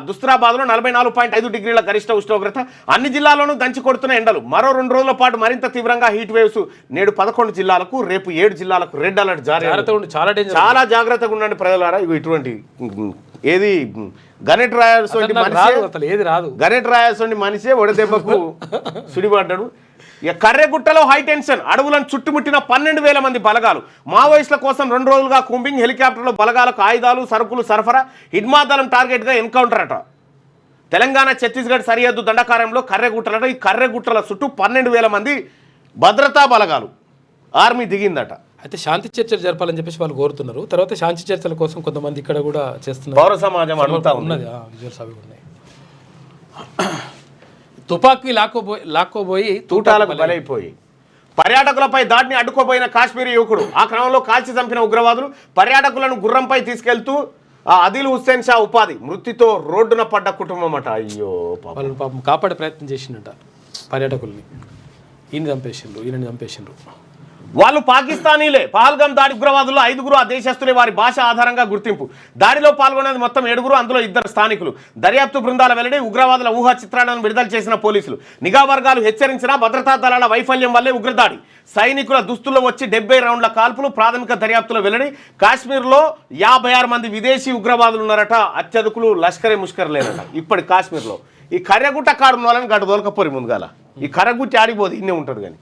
Speaker 1: దుస్తరాబాద్లో 44.5 డిగ్రీల గరిష్ట ఉష్ణోగ్రత. అన్ని జిల్లాల్లోనూ దంచి కొడుతున్న ఎండలు. మరో 2 రోజుల పాటు మరింత తీవ్రంగా హీట్ వేవ్స్. నేడు 11 జిల్లాలకు, రేపు 7 జిల్లాలకు రెడ్ అలర్ట్ జారీ. చాలా జాగ్రత్తగా ఉండండి ప్రజలారా. ఇటువంటి ఏది గణెట్ రాయాల్సి మనిషే వడదెబ్బకు సుడిపడ్డాడు. ఇక కర్రెగుట్టలో హై టెన్షన్. అడవులను చుట్టుముట్టిన 12,000 మంది బలగాలు. మావోయిస్టుల కోసం 2 రోజులుగా కూంబింగ్. హెలికాప్టర్లో బలగాలకు ఆయుధాలు, సరుకులు సరఫరా. హిడ్మాదలం టార్గెట్గా ఎన్కౌంటర్ అట. తెలంగాణ ఛత్తీస్గఢ్ సరిహద్దు దండకార్యంలో కర్రెగుట్టలట. ఈ కర్రెగుట్టల చుట్టూ 12,000 మంది భద్రతా బలగాలు, ఆర్మీ దిగిందట.
Speaker 2: అయితే శాంతి చర్చలు జరపాలని చెప్పేసి వాళ్ళు కోరుతున్నారు. తర్వాత శాంతి చర్చల కోసం కొంతమంది ఇక్కడ కూడా చేస్తున్నారు.
Speaker 1: పౌర సమాజం అడుగుతా
Speaker 2: ఉన్నది. విజువల్స్ అవి ఉన్నాయి. తుపాకీ లాక్కోబోయి
Speaker 1: తూటాలకు బలైపోయి పర్యాటకులపై దాడిని అడ్డుకోబోయిన కాశ్మీరీ యువకుడు. ఆ క్రమంలో కాల్చి చంపిన ఉగ్రవాదులు పర్యాటకులను గుర్రంపై తీసుకెళ్తూ ఆదిల్ హుస్సేన్ షా ఉపాధి. మృతితో రోడ్డున పడ్డ కుటుంబం అట. అయ్యో
Speaker 2: వాళ్ళు పాపం కాపాడే ప్రయత్నం చేసిండట పర్యాటకుల్ని. ఈయన చంపేసిండ్రు.
Speaker 1: వాళ్ళు పాకిస్తానీలే. పహల్గామ్ దాడి ఉగ్రవాదుల్లో 5గురు ఆ దేశస్తులే. వారి భాష ఆధారంగా గుర్తింపు. దాడిలో పాల్గొనేది మొత్తం 7గురు, అందులో 2 స్థానికులు. దర్యాప్తు బృందాల వెల్లడి. ఉగ్రవాదుల ఊహా చిత్రాలను విడుదల చేసిన పోలీసులు. నిఘా వర్గాలు హెచ్చరించినా భద్రతా దళాల వైఫల్యం వల్లే ఉగ్రదాడి. సైనికుల దుస్తుల్లో వచ్చి 70 రౌండ్ల కాల్పులు. ప్రాథమిక దర్యాప్తులో వెల్లడి. కాశ్మీర్లో 56 మంది విదేశీ ఉగ్రవాదులు ఉన్నారట. అత్యధికులు లష్కరే ముష్కర్ లేరట. ఇప్పటి కాశ్మీర్లో ఈ కర్రెగుట్ట కాడు వాళ్ళని గడ్డ దొరకపోరి ముందుగాల. ఈ కర్రెగుట్టి ఆడిపోదు, ఇన్నే ఉంటుంది. కానీ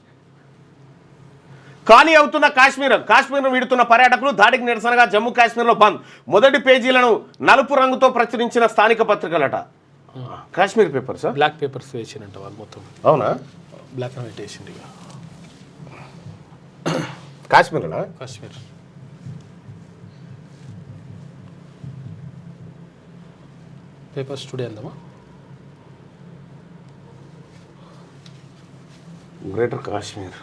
Speaker 1: ఖాళీ అవుతున్న కాశ్మీర్ను వీడుతున్న పర్యాటకులు. దాడికి నిరసనగా జమ్మూ కాశ్మీర్లో బంద్. మొదటి పేజీలను నలుపు రంగుతో ప్రచురించిన స్థానిక పత్రికలట. కాశ్మీర్ పేపర్స్,
Speaker 2: బ్లాక్ పేపర్స్ వేసినట్టు వాళ్ళు మొత్తం.
Speaker 1: అవునా?
Speaker 2: బ్లాక్ అండ్ వైట్ వేసింది
Speaker 1: కాశ్మీర్లో.
Speaker 2: కాశ్మీర్ పేపర్స్ టుడే అందామా?
Speaker 1: గ్రేటర్ కాశ్మీర్.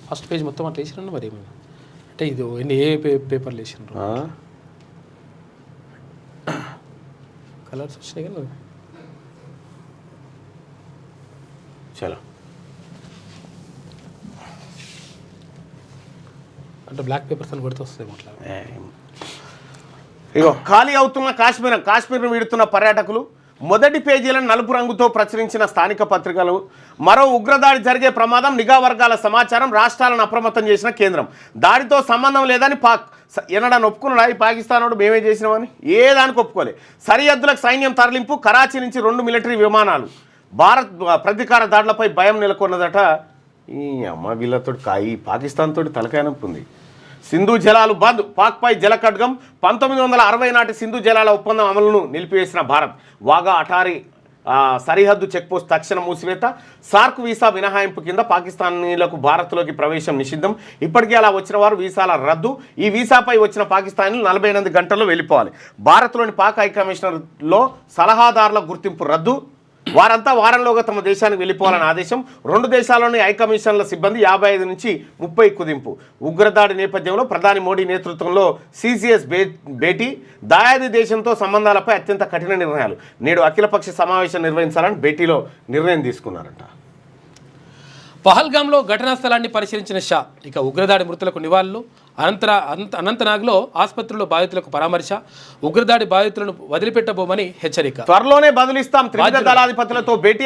Speaker 2: ఫస్ట్ పేజ్ మొత్తం అట్లా వేసిరండి. మరి అంటే ఇది ఏ పేపర్లు వేసినారు? కలర్స్ వచ్చినాయి కదా.
Speaker 1: చలో
Speaker 2: అంటే బ్లాక్ పేపర్స్ అని కొడితే వస్తాయి అట్లా.
Speaker 1: ఇగో ఖాళీ అవుతున్న కాశ్మీర్ను వీడుతున్న పర్యాటకులు. మొదటి పేజీలను నలుపు రంగుతో ప్రచురించిన స్థానిక పత్రికలు. మరో ఉగ్రదాడి జరిగే ప్రమాదం. నిఘా వర్గాల సమాచారం. రాష్ట్రాలను అప్రమత్తం చేసిన కేంద్రం. దాడితో సంబంధం లేదని ఎనడాన్ని ఒప్పుకున్నాడా ఈ పాకిస్తాన్ వాడు? మేమే చేసినామని ఏ దానికి ఒప్పుకోలే. సరిహద్దులకు సైన్యం తరలింపు. కరాచీ నుంచి 2 మిలిటరీ విమానాలు. భారత్ ప్రతీకార దాడులపై భయం నెలకొన్నదట. ఈ అమ్మ వీళ్ళతో ఈ పాకిస్తాన్ తోటి తలకాయ నొప్పి ఉంది. సింధు జలాలు బంద్. పాక్పై జలఖడ్గం. 1960 నాటి సింధు జలాల ఒప్పందం అమలును నిలిపివేసిన భారత్. వాగా అటారీ సరిహద్దు చెక్పోస్ట్ తక్షణ మూసివేత. సార్క్ వీసా మినహాయింపు కింద పాకిస్తానీలకు భారత్లోకి ప్రవేశం నిషిద్ధం. ఇప్పటికీ అలా వచ్చిన వారు వీసాల రద్దు. ఈ వీసాపై వచ్చిన పాకిస్తానీలు 48 గంటల్లో వెళ్ళిపోవాలి. భారత్లోని పాక్ హైకమిషనర్లో సలహాదారుల గుర్తింపు రద్దు. వారంతా వారంలోగా తమ దేశానికి వెళ్ళిపోవాలని ఆదేశం. 2 దేశాల్లోని హైకమిషన్ల సిబ్బంది 55 నుంచి 30 కుదింపు. ఉగ్రదాడి నేపథ్యంలో ప్రధాని మోడీ నేతృత్వంలో సిసిఎస్ భేటీ. దాయాది దేశంతో సంబంధాలపై అత్యంత కఠిన నిర్ణయాలు. నేడు అఖిలపక్ష సమావేశం నిర్వహించాలని భేటీలో నిర్ణయం తీసుకున్నారట.
Speaker 2: పహల్గామ్లో ఘటనా స్థలాన్ని పరిశీలించిన షా. ఇక ఉగ్రదాడి మృతులకు నివాళులు. అనంతనాగ్లో ఆసుపత్రిలో బాధితులకు పరామర్శ. ఉగ్రదాడి బాధితులను వదిలిపెట్టబోమని హెచ్చరిక.
Speaker 1: త్వరలోనే బదులిస్తాం. త్రివిధ దళాధిపతులతో భేటీ.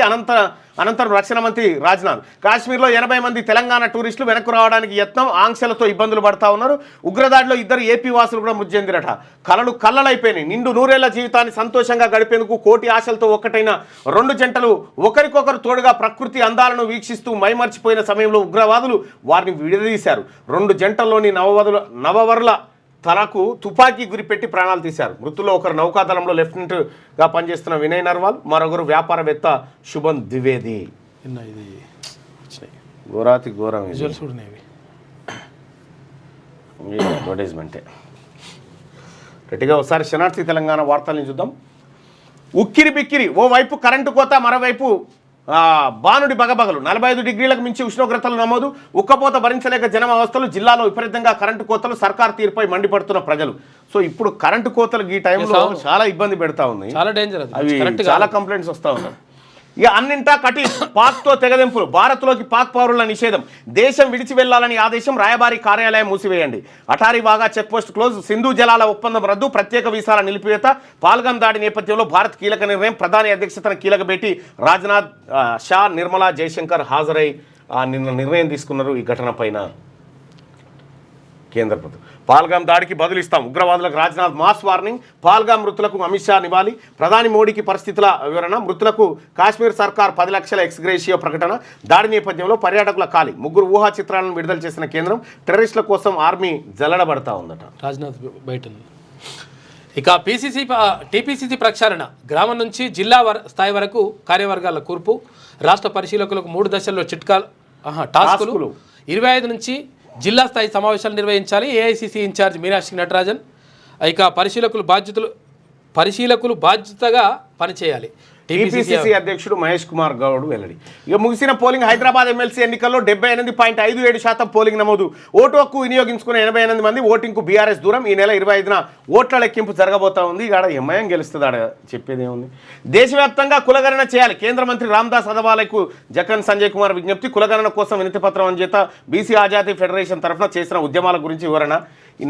Speaker 1: అనంతరం రక్షణ మంత్రి రాజ్నాథ్ కాశ్మీర్లో 80 మంది తెలంగాణ టూరిస్టులు వెనక్కు రావడానికి యత్నం, ఆంక్షలతో ఇబ్బందులు పడతా ఉన్నారు. ఉగ్రదాడిలో 2 ఏపీ వాసులు కూడా మృతి చెందిరట. కలలు కళ్ళలైపోయినాయి. నిండు నూరేళ్ల జీవితాన్ని సంతోషంగా గడిపేందుకు కోటి ఆశలతో ఒక్కటైన 2 జంటలు ఒకరికొకరు తోడుగా ప్రకృతి అందాలను వీక్షిస్తూ మైమర్చిపోయిన సమయంలో ఉగ్రవాదులు వారిని విడదీశారు. 2 జంటల్లోని నవవరుల తలకు తుపాకీ గురిపెట్టి ప్రాణాలు తీశారు. మృతుల్లో ఒకరు నౌకాదళంలో లెఫ్టినెంట్గా పనిచేస్తున్న వినయ్ నర్వాల్, మరొకరు వ్యాపారవేత్త శుభన్ ద్వివేది.
Speaker 2: ఇది
Speaker 1: ఘోరాతి ఘోరం అడ్వర్టైజ్మెంటే. గట్టిగా ఒకసారి శనార్థి తెలంగాణ వార్తల్ని చూద్దాం. ఉక్కిరి బిక్కిరి, ఓవైపు కరెంటు కోత, మరోవైపు బానుడి బగబగలు. 45 డిగ్రీలకు మించి ఉష్ణోగ్రతలు నమోదు. ఉక్కపోత భరించలేక జనం అవస్థలు. జిల్లాలో విపరీతంగా కరెంటు కోతలు. సర్కార్ తీరుపై మండిపడుతున్న ప్రజలు. సో ఇప్పుడు కరెంటు కోతలు ఈ టైంలో చాలా ఇబ్బంది పెడతా ఉన్నాయి.
Speaker 2: చాలా డేంజర్.
Speaker 1: అవి చాలా కంప్లైంట్స్ వస్తూ ఉన్నాయి. ఇక అన్నింటా కటి పాక్తో తెగదెంపులు. భారత్లోకి పాక్ పౌరుల నిషేధం. దేశం విడిచి వెళ్లాలని ఆదేశం. రాయబారి కార్యాలయం మూసివేయండి. Attari Wagah checkpost close. సింధు జలాల ఒప్పందం రద్దు. ప్రత్యేక వీసాల నిలిపివేత. పాల్గం దాడి నేపథ్యంలో భారత్ కీలక నిర్ణయం. ప్రధాని అధ్యక్షతన కీలక భేటీ. రాజ్నాథ్, షా, నిర్మలా, జయశంకర్ హాజరై నిన్న నిర్ణయం తీసుకున్నారు ఈ ఘటన పైన. కేంద్ర ప్రభుత్వం పాల్గాం దాడికి బదులిస్తాం. ఉగ్రవాదులకు రాజ్నాథ్ మాస్ వార్నింగ్. పాల్గాం మృతులకు అమిత్ షా నివాళి. ప్రధాని మోడీకి పరిస్థితుల వివరణ. మృతులకు కాశ్మీర్ సర్కార్ 10 లక్షల ఎక్స్గ్రేషియో ప్రకటన. దాడి నేపథ్యంలో పర్యాటకుల ఖాళీ. 3 ఊహా చిత్రాలను విడుదల చేసిన కేంద్రం. టెర్రరిస్టుల కోసం ఆర్మీ జల్లడబడతా ఉందట.
Speaker 2: రాజ్నాథ్ బయట. ఇక టీపీసీసీ ప్రక్షాళన. గ్రామం నుంచి జిల్లా స్థాయి వరకు కార్యవర్గాల కూర్పు. రాష్ట్ర పరిశీలకులకు 3 దశల్లో టాస్కులు. 25 నుంచి జిల్లా స్థాయి సమావేశాలు నిర్వహించాలి. AICC incharge Meenakshi Natarajan. ఇక పరిశీలకులు బాధ్యతగా పనిచేయాలి.
Speaker 1: టీపీసీసీ అధ్యక్షుడు మహేష్ కుమార్ గౌడ్ వెల్లడి. ఇక ముగిసిన పోలింగ్. హైదరాబాద్ ఎమ్మెల్సీ ఎన్నికల్లో 78.57% పోలింగ్ నమోదు. ఓటు హక్కు వినియోగించుకున్న 88 మంది. ఓటింగ్కు బీఆర్ఎస్ దూరం. ఈ నెల 25న ఓట్ల లెక్కింపు జరగబోతా ఉంది. ఆడ ఎంఐఎం గెలుస్తుంది. ఆడ చెప్పేది ఏముంది. దేశవ్యాప్తంగా కులగణన చేయాలి. కేంద్ర మంత్రి రామ్దాస్ అథవాలేకు జకన్ సంజయ్ కుమార్ విజ్ఞప్తి. కులగణన కోసం వినతి పత్రం అంచేత బీసీ ఆజాదీ ఫెడరేషన్ తరఫున చేసిన ఉద్యమాల గురించి వివరణ.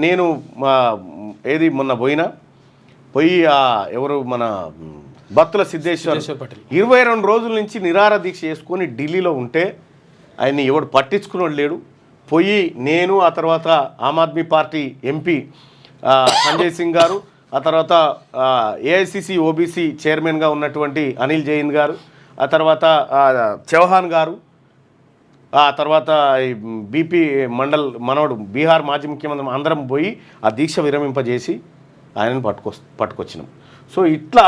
Speaker 1: నేను మొన్న పోయి ఎవరు మన బత్తుల సిద్ధేశ్వర్ 22 రోజుల నుంచి నిరాహార దీక్ష చేసుకొని ఢిల్లీలో ఉంటే ఆయన్ని ఎవడు పట్టించుకున్నాడు లేడు. పోయి నేను, ఆ తర్వాత ఆమ్ ఆద్మీ పార్టీ ఎంపీ సంజయ్ సింగ్ గారు, ఆ తర్వాత ఏఐసిసి ఓబీసీ చైర్మన్గా ఉన్నటువంటి అనిల్ జైన్ గారు, ఆ తర్వాత చౌహాన్ గారు, ఆ తర్వాత బీపీ మండల్ మనవడు బీహార్ మాజీ ముఖ్యమంత్రి అందరం పోయి ఆ దీక్ష విరమింపజేసి ఆయనను పట్టుకొచ్చినాం. సో ఇట్లా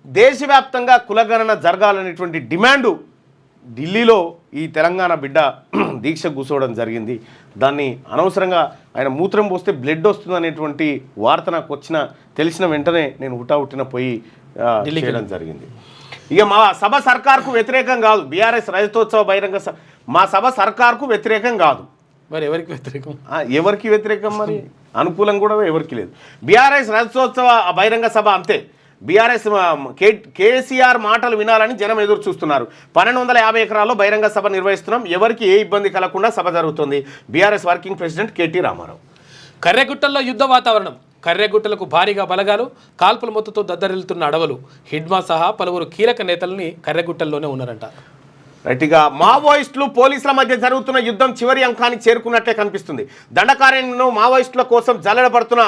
Speaker 1: దేశవ్యాప్తంగా కులగణన జరగాలనేటువంటి డిమాండు ఢిల్లీలో ఈ తెలంగాణ బిడ్డ దీక్ష కూర్చోవడం జరిగింది. దాన్ని అనవసరంగా ఆయన మూత్రం పోస్తే బ్లడ్ వస్తుందనేటువంటి వార్త నాకు తెలిసిన వెంటనే నేను హుటాహుటిన పోయి చేయడం జరిగింది. ఇక మా సభ సర్కార్కు వ్యతిరేకం కాదు. బీఆర్ఎస్ రజతోత్సవ బహిరంగ మా సభ సర్కార్కు వ్యతిరేకం కాదు.
Speaker 2: మరి ఎవరికి వ్యతిరేకం?
Speaker 1: ఎవరికి వ్యతిరేకం? మరి అనుకూలం కూడా ఎవరికి లేదు. బీఆర్ఎస్ రజతోత్సవ బహిరంగ సభ అంతే. బీఆర్ఎస్ కేసీఆర్ మాటలు వినాలని జనం ఎదురు చూస్తున్నారు. 1250 ఎకరాల్లో బహిరంగ సభ నిర్వహిస్తున్నాం. ఎవరికి ఏ ఇబ్బంది కలగకుండా సభ జరుగుతుంది. BRS working president KT Rama Rao.
Speaker 2: కర్రెగుట్టల్లో యుద్ధ వాతావరణం. కర్రెగుట్టలకు భారీగా బలగాలు. కాల్పుల మొత్తంతో దద్దరిల్లుతున్న అడవులు. హిడ్మా సహా పలువురు కీలక నేతల్ని కర్రెగుట్టల్లోనే ఉన్నారంట.
Speaker 1: రైట్గా మావోయిస్టులు పోలీసుల మధ్య జరుగుతున్న యుద్ధం చివరి అంకానికి చేరుకున్నట్లే కనిపిస్తుంది. దండకారణ్యంలో మావోయిస్టుల కోసం జల్లెడబడుతున్న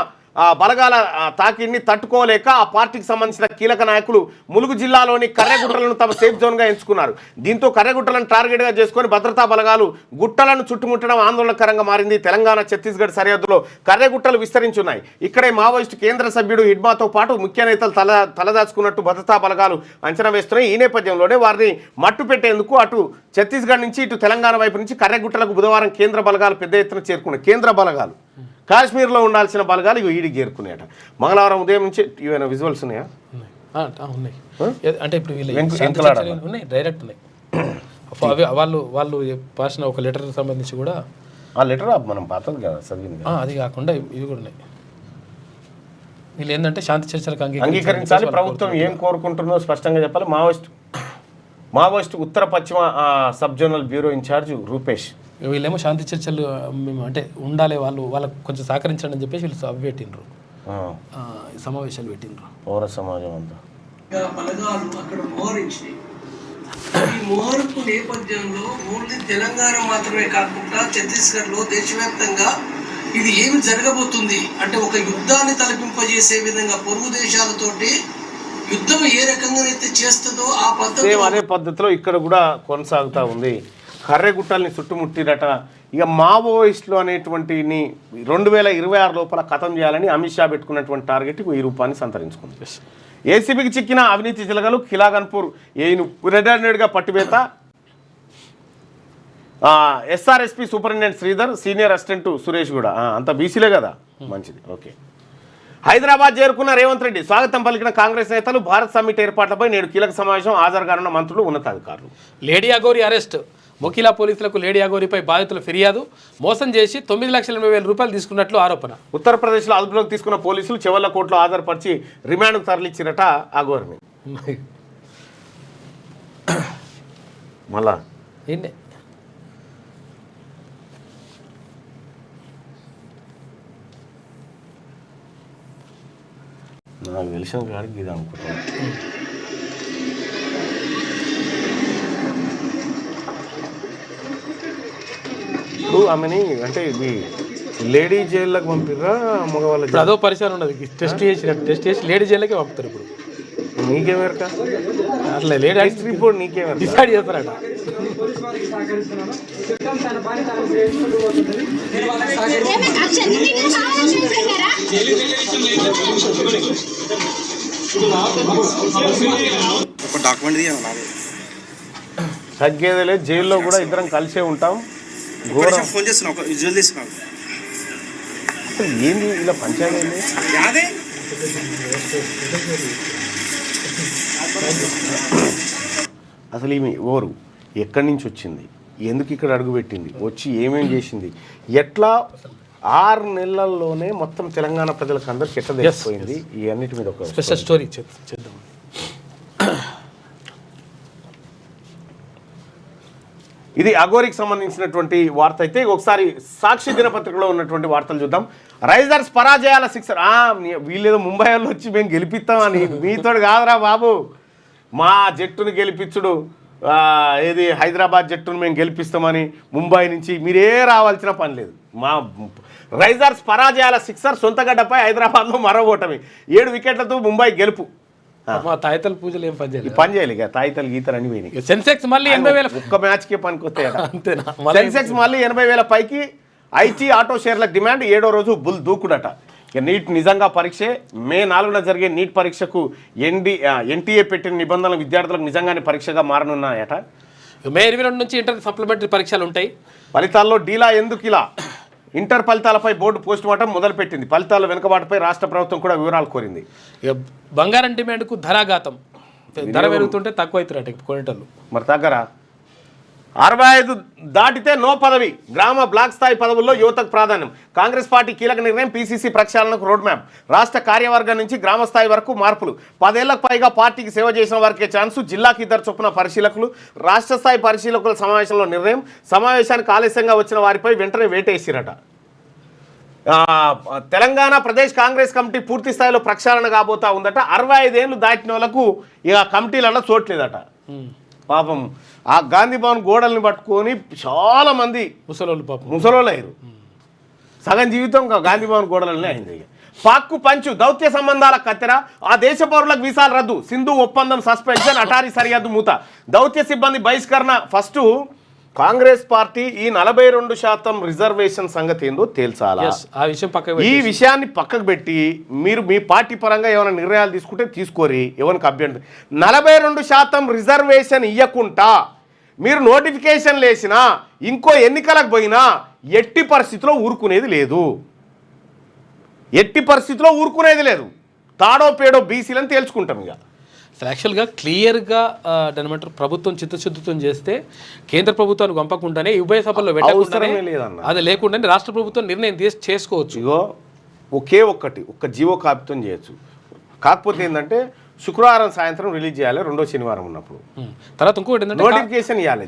Speaker 1: బలగాల తాకిడిని తట్టుకోలేక ఆ పార్టీకి సంబంధించిన కీలక నాయకులు ములుగు జిల్లాలోని కర్రెగుట్టలను తమ సేఫ్ జోన్గా ఎంచుకున్నారు. దీంతో కర్రెగుట్టలను టార్గెట్గా చేసుకొని భద్రతా బలగాలు గుట్టలను చుట్టుముట్టడం ఆందోళనకరంగా మారింది. తెలంగాణ ఛత్తీస్గఢ్ సరిహద్దులో కర్రెగుట్టలు విస్తరించున్నాయి. ఇక్కడే మావోయిస్టు కేంద్ర సభ్యుడు హిడ్మాతో పాటు ముఖ్య నేతలు తలదాచుకున్నట్టు భద్రతా బలగాలు అంచనా వేస్తున్నాయి. ఈ నేపథ్యంలోనే వారిని మట్టు పెట్టేందుకు అటు ఛత్తీస్గఢ్ నుంచి ఇటు తెలంగాణ వైపు నుంచి కర్రెగుట్టలకు బుధవారం కేంద్ర బలగాలు పెద్ద ఎత్తున చేరుకున్నాయి. కేంద్ర బలగాలు కాశ్మీర్లో ఉండాల్సిన బలగాలు ఈడికి చేరుకునేట. మంగళవారం ఉదయం నుంచి ఏమైనా విజువల్స్ ఉన్నాయా?
Speaker 2: ఉన్నాయి. అంటే ఇప్పుడు ఉన్నాయి, డైరెక్ట్ ఉన్నాయి. వాళ్ళు పాసిన ఒక లెటర్ సంబంధించి కూడా
Speaker 1: ఆ లెటర్ మనం పాతది కదా చదివింది.
Speaker 2: అది కాకుండా ఇవి కూడా ఉన్నాయి. వీళ్ళు ఏంటంటే శాంతి చర్చలకు
Speaker 1: అంగీకరించాలి. ప్రభుత్వం ఏం కోరుకుంటుందో స్పష్టంగా చెప్పాలి. మావోయిస్టు ఉత్తర పశ్చిమ sub zonal bureau incharge Rupesh.
Speaker 2: వీళ్ళేమో శాంతి చర్చలు మేము అంటే ఉండాలి, వాళ్ళకు కొంచెం సహకరించండి అని చెప్పేసి వీళ్ళు సభ పెట్టిండ్రు, సమావేశాలు పెట్టిండ్రు.
Speaker 1: పౌర సమాజం అంతా
Speaker 3: ఈ మార్పు నేపథ్యంలో ఓన్లీ తెలంగాణ మాత్రమే కాకుండా ఛత్తీస్గఢ్లో దేశవ్యాప్తంగా ఇది ఏమి జరగబోతుంది అంటే ఒక యుద్ధాన్ని తలపింపజేసే విధంగా పొరుగు దేశాలతోటి యుద్ధం ఏ రకంగానైతే చేస్తుందో ఆ పద్ధతి
Speaker 1: అదే పద్ధతిలో ఇక్కడ కూడా కొనసాగుతూ ఉంది. కర్రెగుట్టల్ని చుట్టుముట్టిరట. ఇక మావోయిస్టులు అనేటువంటి 2026 లోపల ఖతం చేయాలని అమిత్ షా పెట్టుకున్నటువంటి టార్గెట్ ఈ రూపాన్ని సంతరించుకుంది. ఏసీబీకి చిక్కిన అవినీతి జిలగలు కిలాగన్పూర్ ఏను రెడ్గా పట్టివేత, SRSP superintendent Sridhar, senior assistant Suresh కూడా అంత బీసీలే కదా, మంచిది. ఓకే. హైదరాబాద్ చేరుకున్న రేవంత్ రెడ్డి స్వాగతం పలికిన కాంగ్రెస్ నేతలు. భారత్ సమ్మిట్ ఏర్పాట్లపై నేడు కీలక సమావేశం, హాజరు కానున్న మంత్రులు, ఉన్నతాధికారులు.
Speaker 2: Lady Aghori arrest. మొకిలా పోలీసులకు లేడీ అగోరిపై బాధితుల ఫిర్యాదు. మోసం చేసి 9,80,000 రూపాయలు తీసుకున్నట్లు ఆరోపణ.
Speaker 1: ఉత్తరప్రదేశ్లో అదుపులోకి తీసుకున్న పోలీసులు చెవెళ్ల కోర్టులో హాజరుపరిచి రిమాండ్కు తరలిచ్చిరట అగోరిని. మళ్ళా
Speaker 2: ఏంటి
Speaker 1: నాకు తెలిసిన కాడికి ఇది అనుకుంటాను. ఇప్పుడు ఆమెని అంటే ఇది లేడీ జైల్లోకి పంపిర్రా మగవాళ్ళ?
Speaker 2: ఇప్పుడు అదో పరిచయం ఉండదు. టెస్ట్ చేసి లేడీ జైల్లోకి పంపుతారు. ఇప్పుడు
Speaker 1: నీకేమేరక
Speaker 2: అట్లా లేడీ
Speaker 1: రిపోర్ట్ నీకేమే
Speaker 2: డిసైడ్ చేస్తారట.
Speaker 1: తగ్గేదేలే, జైల్లో కూడా ఇద్దరం కలిసే ఉంటాం.
Speaker 4: ఫోన్ చేస్తున్నా, విజువల్ తీసుకున్నాను.
Speaker 1: అసలు ఏంది ఇలా పంచాయతీ? అసలు ఈమె ఓరు ఎక్కడి నుంచి వచ్చింది, ఎందుకు ఇక్కడ అడుగుపెట్టింది, వచ్చి ఏమేం చేసింది, ఎట్లా 6 నెలల్లోనే మొత్తం తెలంగాణ ప్రజలకు అందరికి ఎట్లా తెలిసిపోయింది, ఈ అన్నిటి మీద ఒక
Speaker 2: స్పెషల్ స్టోరీ చేద్దాం.
Speaker 1: ఇది అఘోరికి సంబంధించినటువంటి వార్త. అయితే ఒకసారి సాక్షి దినపత్రికలో ఉన్నటువంటి వార్తలు చూద్దాం. రైజర్స్ పరాజయాల 6. వీళ్ళేదో ముంబై వాళ్ళు వచ్చి మేము గెలిపిస్తామని, మీతో కాదురా బాబు, మా జట్టును గెలిపించుడు, ఏది హైదరాబాద్ జట్టును మేము గెలిపిస్తామని ముంబై నుంచి మీరే రావాల్సిన పని లేదు. మా రైజర్స్ పరాజయాల 6, సొంతగడ్డపై హైదరాబాద్లో మరో ఓటమి, 7 వికెట్లతో ముంబై గెలుపు.
Speaker 2: తాయితల పూజలు ఏం
Speaker 1: పని చేయాలి ఇక, తాయితలు గీతలు అని పోయినాయి.
Speaker 2: సెన్సెక్స్ మళ్ళీ 80,000
Speaker 1: ఒక్క మ్యాచ్కే పనికొస్తాయి.
Speaker 2: అంతేనా?
Speaker 1: సెన్సెక్స్ మళ్ళీ 80,000 పైకి. ఐటీ ఆటో షేర్లకు డిమాండ్, 7వ రోజు బుల్ దూకుడట. ఇక నీట్ నిజంగా పరీక్షే. మే 4న జరిగే నీట్ పరీక్షకు ఎన్టీఏ పెట్టిన నిబంధనలు విద్యార్థులకు నిజంగానే పరీక్షగా మారనున్నాయట.
Speaker 2: మే 22 నుంచి ఇంటర్ సప్లిమెంటరీ పరీక్షలు ఉంటాయి.
Speaker 1: ఫలితాల్లో డీలా ఎందుకు ఇలా? ఇంటర్ ఫలితాలపై బోర్డు పోస్టుమార్టం మొదలుపెట్టింది. ఫలితాల వెనుకబాటుపై రాష్ట్ర ప్రభుత్వం కూడా వివరాలు కోరింది.
Speaker 2: ఇక బంగారం డిమాండ్కు ధరాఘాతం. ధర పెరుగుతుంటే తక్కువ అవుతారట కొనేటోళ్ళు.
Speaker 1: మరి తగ్గరా? 65 దాటితే నో పదవి. గ్రామ బ్లాక్ స్థాయి పదవుల్లో యువతకు ప్రాధాన్యం. కాంగ్రెస్ పార్టీ కీలక నిర్ణయం. పీసీసీ ప్రక్షాళనకు రోడ్ మ్యాప్. రాష్ట్ర కార్యవర్గం నుంచి గ్రామ స్థాయి వరకు మార్పులు. 10 ఏళ్లకు పైగా పార్టీకి సేవ చేసిన వారికే ఛాన్సు. జిల్లాకి 2 చొప్పున పరిశీలకులు. రాష్ట్ర స్థాయి పరిశీలకుల సమావేశంలో నిర్ణయం. సమావేశానికి ఆలస్యంగా వచ్చిన వారిపై వెంటనే వేటేసిరట. తెలంగాణ ప్రదేశ్ కాంగ్రెస్ కమిటీ పూర్తి స్థాయిలో ప్రక్షాళన కాబోతా ఉందట. 65 ఏళ్ళు దాటిన వాళ్ళకు ఇక కమిటీలలో చోట్లేదట. పాపం ఆ గాంధీ భవన్ గోడల్ని పట్టుకొని చాలా మంది ముసలోళ్ళు అయ్యారు. సగం జీవితం గాంధీ భవన్ గోడలనే అయింది. పాక్కు పంచు. దౌత్య సంబంధాల కత్తెర. ఆ దేశ పౌరులకు వీసాలు రద్దు. సింధు ఒప్పందం సస్పెన్షన్. అటారీ సరిహద్దు మూత. దౌత్య సిబ్బంది బహిష్కరణ. ఫస్ట్ కాంగ్రెస్ పార్టీ ఈ 42% రిజర్వేషన్ సంగతి ఏందో తేల్చాలా? ఈ విషయాన్ని పక్కకు పెట్టి మీరు మీ పార్టీ పరంగా ఏమైనా నిర్ణయాలు తీసుకుంటే తీసుకోరి, ఎవరికి అభ్యంతరం. 42% రిజర్వేషన్ ఇవ్వకుండా మీరు నోటిఫికేషన్ లేసినా ఇంకో ఎన్నికలకు పోయినా ఎట్టి పరిస్థితిలో ఊరుకునేది లేదు. ఎట్టి పరిస్థితిలో ఊరుకునేది లేదు. తాడో పేడో బీసీలను తేల్చుకుంటాం. ఇక
Speaker 2: యాక్చువల్గా క్లియర్గా ఏమంటారు, ప్రభుత్వం చిత్తశుద్ధితో చేస్తే కేంద్ర ప్రభుత్వానికి పంపకుండానే ఉభయ సభల్లో
Speaker 1: అవసరమే లేదన్న.
Speaker 2: అది లేకుండానే రాష్ట్ర ప్రభుత్వం నిర్ణయం చేసుకోవచ్చు.
Speaker 1: ఇగో ఒక్క జీవో కాపితం చేయొచ్చు. కాకపోతే ఏంటంటే శుక్రవారం సాయంత్రం రిలీజ్ చేయాలి, రెండో శనివారం ఉన్నప్పుడు.
Speaker 2: తర్వాత ఇంకోటి ఏంటంటే
Speaker 1: నోటిఫికేషన్ ఇవ్వాలి.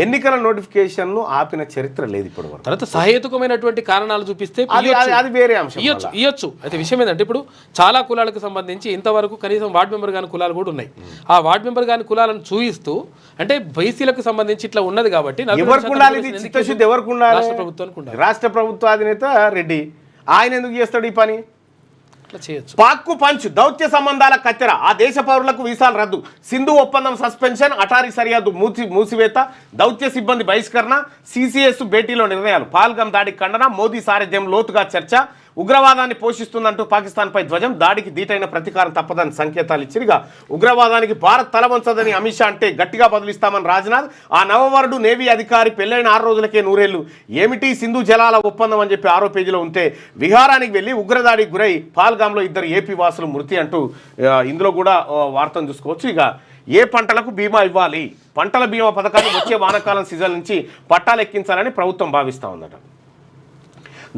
Speaker 1: ఎన్నికల నోటిఫికేషన్ ఆపిన చరిత్ర లేదు ఇప్పటి వరకు.
Speaker 2: తర్వాత సహేతుకమైనటువంటి కారణాలు చూపిస్తే
Speaker 1: అది వేరే అంశం
Speaker 2: ఇవ్వచ్చు. అయితే విషయం ఏంటంటే ఇప్పుడు చాలా కులాలకు సంబంధించి ఇంతవరకు కనీసం వార్డు మెంబర్ కాని కులాలు కూడా ఉన్నాయి. ఆ వార్డు మెంబర్ కాని కులాలను చూయిస్తూ అంటే బైసీలకు సంబంధించి ఇట్లా ఉన్నది కాబట్టి
Speaker 1: ఎవరికి ఉండాలి చిత్తశుద్ధి, ఎవరికి ఉండాలి?
Speaker 2: రాష్ట్ర ప్రభుత్వానికి ఉండాలి.
Speaker 1: రాష్ట్ర ప్రభుత్వ అధినేత రెడ్డి ఆయన ఎందుకు చేస్తాడు ఈ పని?
Speaker 2: చేయొచ్చు.
Speaker 1: పాక్కు పంచ్, దౌత్య సంబంధాల కత్తెర, ఆ దేశ పౌరులకు వీసాలు రద్దు, సింధు ఒప్పందం సస్పెన్షన్, అటారీ సరిహద్దు మూసివేత, దౌత్య సిబ్బంది బహిష్కరణ, సిసిఎస్ భేటీలో నిర్ణయాలు, పాల్గం దాడికి ఖండన, మోదీ సారథ్యం లోతుగా చర్చ, ఉగ్రవాదాన్ని పోషిస్తుందంటూ పాకిస్తాన్పై ధ్వజం, దాడికి దీటైన ప్రతీకారం తప్పదని సంకేతాలు ఇచ్చిరిగా ఉగ్రవాదానికి భారత్ తలవంచదని అమిత్ షా అంటే గట్టిగా బదులిస్తామని రాజ్నాథ్. ఆ నవవరుడు నేవీ అధికారి పెళ్లైన 6 రోజులకే 100 ఏళ్లు, ఏమిటి సింధు జలాల ఒప్పందం అని చెప్పి 6వ పేజీలో ఉంటే విహారానికి వెళ్ళి ఉగ్రదాడికి గురై పాల్గాంలో 2 ఏపీ వాసులు మృతి అంటూ ఇందులో కూడా వార్తను చూసుకోవచ్చు. ఇక ఏ పంటలకు బీమా ఇవ్వాలి, పంటల బీమా పథకాన్ని వచ్చే వానాకాలం సీజన్ నుంచి పట్టాలు ఎక్కించాలని ప్రభుత్వం భావిస్తూ ఉందట.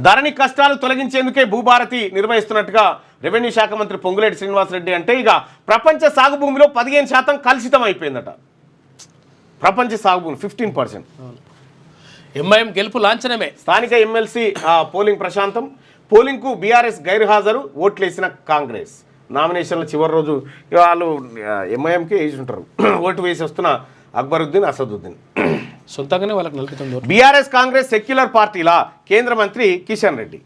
Speaker 1: ధరణి కష్టాలు తొలగించేందుకే భూభారతి నిర్వహిస్తున్నట్టుగా రెవెన్యూ శాఖ మంత్రి పొంగులేటి శ్రీనివాసరెడ్డి అంటే ఇక ప్రపంచ సాగు భూమిలో 15% కలుషితం అయిపోయిందట. ప్రపంచ సాగు భూమి 15%.
Speaker 2: ఎంఐఎం గెలుపు లాంఛనమే.
Speaker 1: స్థానిక ఎమ్మెల్సీ పోలింగ్ ప్రశాంతం, పోలింగ్కు బీఆర్ఎస్ గైర్హాజరు, ఓట్లేసిన కాంగ్రెస్. నామినేషన్ల చివరి రోజు వాళ్ళు ఎంఐఎంకి వేసి ఉంటారు, ఓటు వేసి వస్తున్న అక్బరుద్దీన్, అసదుద్దీన్
Speaker 2: సొంతంగానే వాళ్ళకి 49.
Speaker 1: బీఆర్ఎస్ కాంగ్రెస్ సెక్యులర్ పార్టీల కేంద్ర మంత్రి కిషన్ రెడ్డి.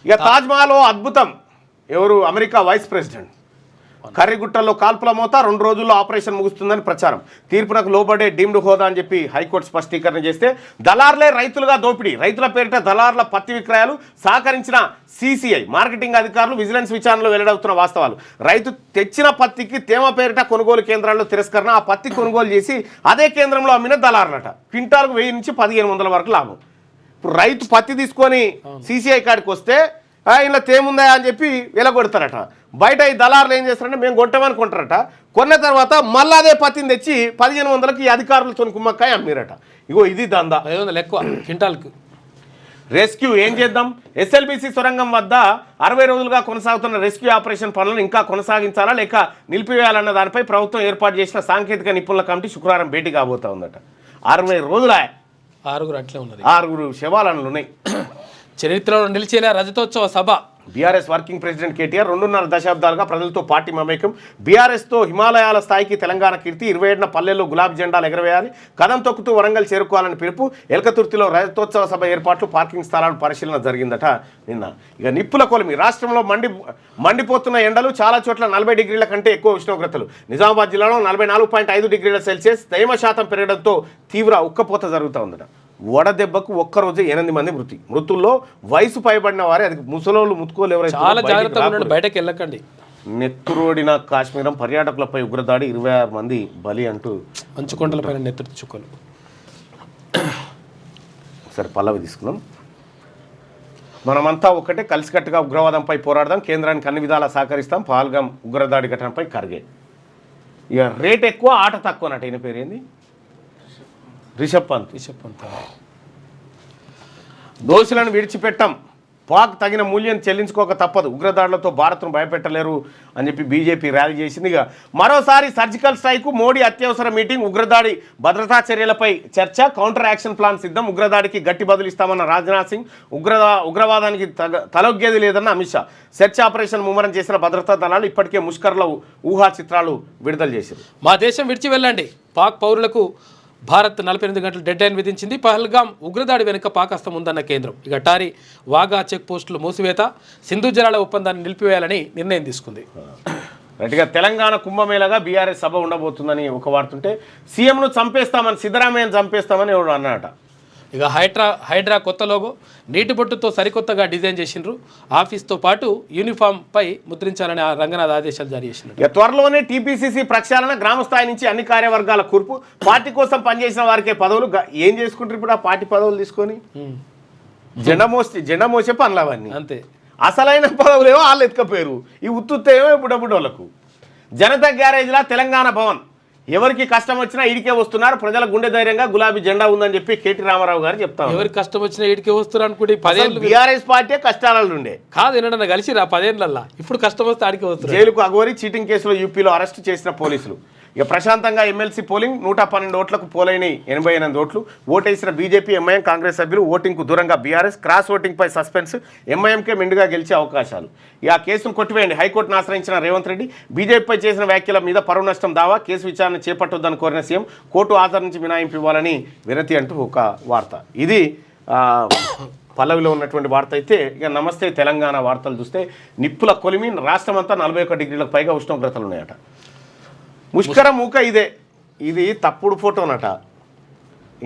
Speaker 1: ఇక తాజ్మహల్ అద్భుతం, ఎవరు అమెరికా వైస్ ప్రెసిడెంట్. కర్రిగుట్టల్లో కాల్పుల మోత, 2 రోజుల్లో ఆపరేషన్ ముగుస్తుందని ప్రచారం, తీర్పునకు లోబడే డీమ్డ్ హోదా అని చెప్పి హైకోర్టు స్పష్టీకరణ చేస్తే దళార్లే రైతులుగా దోపిడీ, రైతుల పేరిట దళార్ల పత్తి విక్రయాలు, సహకరించిన సిసిఐ మార్కెటింగ్ అధికారులు, విజిలెన్స్ విచారణలో వెల్లడవుతున్న వాస్తవాలు. రైతు తెచ్చిన పత్తికి తేమ పేరిట కొనుగోలు కేంద్రాల్లో తిరస్కరణ, ఆ పత్తి కొనుగోలు చేసి అదే కేంద్రంలో అమ్మిన దళారులట. క్వింటాలకు 1000 నుంచి 1500 వరకు లాభం. ఇప్పుడు రైతు పత్తి తీసుకొని సిసిఐ కాడికి వస్తే ఇలా తేముందా అని చెప్పి వెలగొడతారట. బయట ఈ దళారులు ఏం చేస్తారంటే మేము కొట్టమని కొంటారట, కొన్న తర్వాత మళ్ళీ అదే పత్తిని తెచ్చి 1500కి ఈ అధికారులతో కుమ్మక్కాయ అమ్మిరట. ఇగో ఇది దందా.
Speaker 2: 500 ఎక్కువ క్వింటాల్కి.
Speaker 1: రెస్క్యూ ఏం చేద్దాం? ఎస్ఎల్బీసీ సొరంగం వద్ద 60 రోజులుగా కొనసాగుతున్న రెస్క్యూ ఆపరేషన్ పనులను ఇంకా కొనసాగించాలా లేక నిలిపివేయాలన్న దానిపై ప్రభుత్వం ఏర్పాటు చేసిన సాంకేతిక నిపుణుల కమిటీ శుక్రవారం భేటీ కాబోతా ఉందట. 60 రోజుల
Speaker 2: 6 అట్లే ఉన్నది,
Speaker 1: 6 శవాలను ఉన్నాయి.
Speaker 2: చరిత్రలో నిలిచిన రజతోత్సవ సభ.
Speaker 1: బీఆర్ఎస్ వర్కింగ్ ప్రెసిడెంట్ కేటీఆర్ 2.5 దశాబ్దాలుగా ప్రజలతో పార్టీ మమేకం, బీఆర్ఎస్తో హిమాలయాల స్థాయికి తెలంగాణ కీర్తి, 27న పల్లెల్లో గులాబీ జెండాలు ఎగరవేయాలి, కదం తొక్కుతూ వరంగల్ చేరుకోవాలని పిలుపు, ఎల్కతుర్తిలో రజతోత్సవ సభ ఏర్పాట్లు, పార్కింగ్ స్థలాల పరిశీలన జరిగిందట నిన్న. ఇక నిప్పుల కొలిమి, రాష్ట్రంలో మండిపోతున్న ఎండలు, చాలా చోట్ల 40 డిగ్రీల కంటే ఎక్కువ ఉష్ణోగ్రతలు. నిజామాబాద్ జిల్లాలో 44.5 డిగ్రీల సెల్సియస్, తేమ శాతం పెరగడంతో తీవ్ర ఉక్కపోత జరుగుతూ ఉందట. వడదెబ్బకు ఒక్కరోజే 8 మంది మృతుల్లో వయసు పైబడిన వారే, అది ముసలోళ్ళు ముత్తుకోలు ఎవరైతే.
Speaker 2: చాలా జాగ్రత్తగా ఉండండి, బయటకు వెళ్ళకండి.
Speaker 1: నెత్తురోడిన కాశ్మీరం, పర్యాటకులపై ఉగ్రదాడి, 26 మంది బలి అంటూ
Speaker 2: మంచుకొండలపైన నెత్తురు చుక్కలు.
Speaker 1: సరే పల్లవి తీసుకుందాం. మనమంతా ఒకటే, కలిసికట్టుగా ఉగ్రవాదంపై పోరాడదాం, కేంద్రానికి అన్ని విధాలా సహకరిస్తాం, పాల్గాం ఉగ్రదాడి ఘటనపై ఖర్గే. ఇక రేట్ ఎక్కువ, ఆట తక్కువ అన్నట్టు. ఈయన పేరు ఏంది? రిషబ్ పంత్. దోషులను విడిచిపెట్టాం, పాక్ తగిన మూల్యం చెల్లించుకోక తప్పదు, ఉగ్రదాడులతో భారత్ను భయపెట్టలేరు అని చెప్పి బీజేపీ ర్యాలీ చేసింది. ఇక మరోసారి సర్జికల్ స్ట్రైక్, మోడీ అత్యవసర మీటింగ్, ఉగ్రదాడి భద్రతా చర్యలపై చర్చ, కౌంటర్ యాక్షన్ ప్లాన్ సిద్ధం, ఉగ్రదాడికి గట్టి బదులిస్తామన్న రాజ్నాథ్ సింగ్, ఉగ్రవాదానికి తలొగ్గేది లేదన్న అమిత్ షా. సెర్చ్ ఆపరేషన్ ముమ్మరం చేసిన భద్రతా దళాలు ఇప్పటికే ముష్కర్ల ఊహా చిత్రాలు విడుదల చేశారు.
Speaker 2: మా దేశం విడిచి వెళ్ళండి, పాక్ పౌరులకు భారత్ 48 గంటలు డెడ్ లైన్ విధించింది. పహల్గాం ఉగ్రదాడి వెనుక పాక్ హస్తం ఉందన్న కేంద్రం. ఇక అటారీ వాగా చెక్ పోస్టులు మూసివేత, సింధు జలాల ఒప్పందాన్ని నిలిపివేయాలని నిర్ణయం తీసుకుంది.
Speaker 1: రైట్గా తెలంగాణ కుంభమేళగా బీఆర్ఎస్ సభ ఉండబోతుందని ఒక వార్తుంటే, సీఎంను చంపేస్తామని, సిద్ధరామయ్యను చంపేస్తామని ఎవరు అన్నట.
Speaker 2: ఇక హైడ్రా కొత్త లోగో, నీటి బొట్టుతో సరికొత్తగా డిజైన్ చేసిండ్రు. ఆఫీస్తో పాటు యూనిఫామ్ పై ముద్రించాలని రంగనాథ్ ఆదేశాలు జారీ చేసిండ్రు.
Speaker 1: ఇక త్వరలోనే టీపీసీసీ ప్రక్షాళన, గ్రామ స్థాయి నుంచి అన్ని కార్యవర్గాల కూర్పు, పార్టీ కోసం పనిచేసిన వారికే పదవులు. ఏం చేసుకుంటారు ఇప్పుడు ఆ పార్టీ పదవులు తీసుకొని? జెండా మోసే పనులు అవన్నీ
Speaker 2: అంతే.
Speaker 1: అసలైన పదవులేమో వాళ్ళు ఎత్తుకపోయారు, ఈ ఉత్తుత్తేమో బుడ్డబుడ్డోళ్లకు. జనతా గ్యారేజ్లా తెలంగాణ భవన్, ఎవరికి కష్టం వచ్చినా ఈడికే వస్తున్నారు, ప్రజల గుండె ధైర్యంగా గులాబీ జెండా ఉందని చెప్పి కేటీ రామారావు గారు చెప్తారు.
Speaker 2: ఎవరికి కష్టం వచ్చినా ఈడికే వస్తారు అనుకుంటే 10 ఏళ్ళు
Speaker 1: బీఆర్ఎస్ పార్టీ కష్టాలలో ఉండే
Speaker 2: కాదు ఎన్నడన్నా కలిసి 10 ఏళ్ళల్లా ఇప్పుడు కష్టం వస్తే ఆడికే వస్తారు.
Speaker 1: జైలుకు అగోరి చీటింగ్ కేసులో యూపీలో అరెస్ట్ చేసిన పోలీసులు. ఇక ప్రశాంతంగా ఎమ్మెల్సీ పోలింగ్ 112 ఓట్లకు పోలైన 88 ఓట్లు. ఓటేసిన బీజేపీ, ఎంఐఎం, కాంగ్రెస్ సభ్యులు. ఓటింగ్కు దూరంగా బీఆర్ఎస్. క్రాస్ ఓటింగ్పై సస్పెన్స్. ఎంఐఎంకే మెండుగా గెలిచే అవకాశాలు. ఇక ఆ కేసును కొట్టివేయండి. హైకోర్టును ఆశ్రయించిన రేవంత్ రెడ్డి. బీజేపీపై చేసిన వ్యాఖ్యల మీద పరువు నష్టం దావా. కేసు విచారణ చేపట్టొద్దని కోరిన సీఎం. కోర్టు ఆధార్ నుంచి మినహాయింపు ఇవ్వాలని వినతి అంటూ ఒక వార్త. ఇది పల్లవిలో ఉన్నటువంటి వార్త. అయితే ఇక నమస్తే తెలంగాణ వార్తలు చూస్తే నిప్పుల కొలిమి. రాష్ట్రం అంతా 41 డిగ్రీలకు పైగా ఉష్ణోగ్రతలు ఉన్నాయట. ముష్కర మూక ఇదే. ఇది తప్పుడు ఫోటోనట.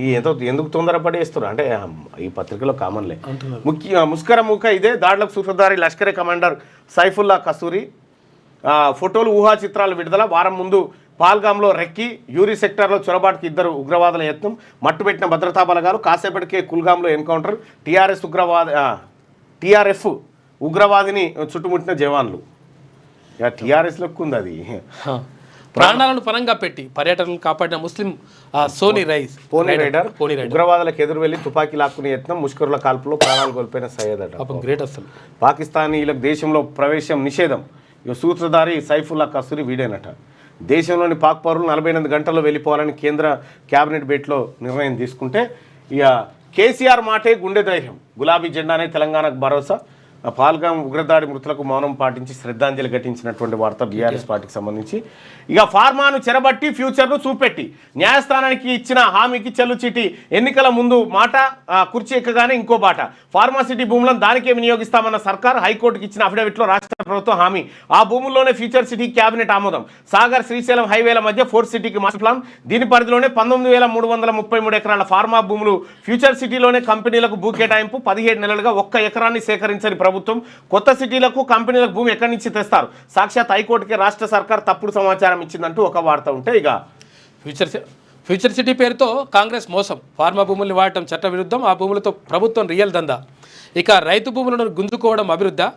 Speaker 1: ఈ ఎందుకు తొందరపడి వేస్తున్నారు అంటే ఈ పత్రికలో కామన్లే. ముష్కర మూక ఇదే. దాడులకు సూత్రధారి లష్కరే కమాండర్ సైఫుల్లా కసూరి. ఫోటోలు, ఊహా చిత్రాలు విడుదల. వారం ముందు పాల్గామ్లో రెక్కి. యూరి సెక్టార్లో చొరబాటుకి 2 ఉగ్రవాదుల యత్నం. మట్టుపెట్టిన భద్రతా బలగాలు. కాసేపటికే కుల్గాంలో ఎన్కౌంటర్. టీఆర్ఎఫ్ ఉగ్రవాదిని చుట్టుముట్టిన జవాన్లు. ఇక టీఆర్ఎస్ లెక్క ఉంది అది.
Speaker 2: ప్రాణాలను పరంగా పెట్టి పర్యటనలు కాపాడిన ముస్లిం పోనీ రైడర్
Speaker 1: ఉగ్రవాదులకు ఎదురు వెళ్లి తుపాకీ లాక్కునే యత్నం. ముష్కరుల కాల్పులో ప్రాణాలు కోల్పోయిన సయ్యద్ అట.
Speaker 2: గ్రేట్. అసలు
Speaker 1: పాకిస్తానీలకు దేశంలో ప్రవేశం నిషేధం. ఇక సూత్రధారి సైఫుల్లా కసూరి వీడేనట. దేశంలోని పాక్ పౌరులు 48 గంటల్లో వెళ్ళిపోవాలని కేంద్ర కేబినెట్ భేటీలో నిర్ణయం తీసుకుంటే ఇక కేసీఆర్ మాటే గుండె ధైర్యం. గులాబీ జెండానే తెలంగాణకు భరోసా. పాల్గాం ఉగ్రదాడి మృతులకు మౌనం పాటించి శ్రద్ధాంజలి ఘటించినటువంటి వార్త బీఆర్ఎస్ పార్టీకి సంబంధించి. ఇక ఫార్మాను చెరబట్టి ఫ్యూచర్ను చూపెట్టి న్యాయస్థానానికి ఇచ్చిన హామీకి చెల్లుచీటి. ఎన్నికల ముందు మాట, కుర్చీ ఎక్కగానే ఇంకో బాట. ఫార్మాసిటీ భూములను దానికే వినియోగిస్తామన్న సర్కార్. హైకోర్టుకి ఇచ్చిన అఫిడవిట్లో రాష్ట్ర ప్రభుత్వం హామీ. ఆ భూముల్లోనే ఫ్యూచర్ సిటీ క్యాబినెట్ ఆమోదం. సాగర్, శ్రీశైలం హైవేల మధ్య 4th సిటీకి మాస్టర్ ప్లాన్. దీని పరిధిలోనే 19,333 ఎకరాల ఫార్మా భూములు. ఫ్యూచర్ సిటీలోనే కంపెనీలకు భూ కేటాయింపు. 17 నెలలుగా 1 ఎకరాన్ని సేకరించని ప్రభుత్వం. కొత్త సిటీలకు, కంపెనీలకు భూమి ఎక్కడి నుంచి తెస్తారు? సాక్షాత్ హైకోర్టుకే రాష్ట్ర సర్కార్ తప్పుడు సమాచారం ఇచ్చిందంటూ ఒక వార్త ఉంటే ఇక
Speaker 2: ఫ్యూచర్ సిటీ పేరుతో కాంగ్రెస్ మోసం. ఫార్మా భూముల్ని వాడటం చట్ట విరుద్ధం. ఆ భూములతో ప్రభుత్వం రియల్ దందా. ఇక రైతు భూములను గుంజుకోవడం అభివృద్ధి.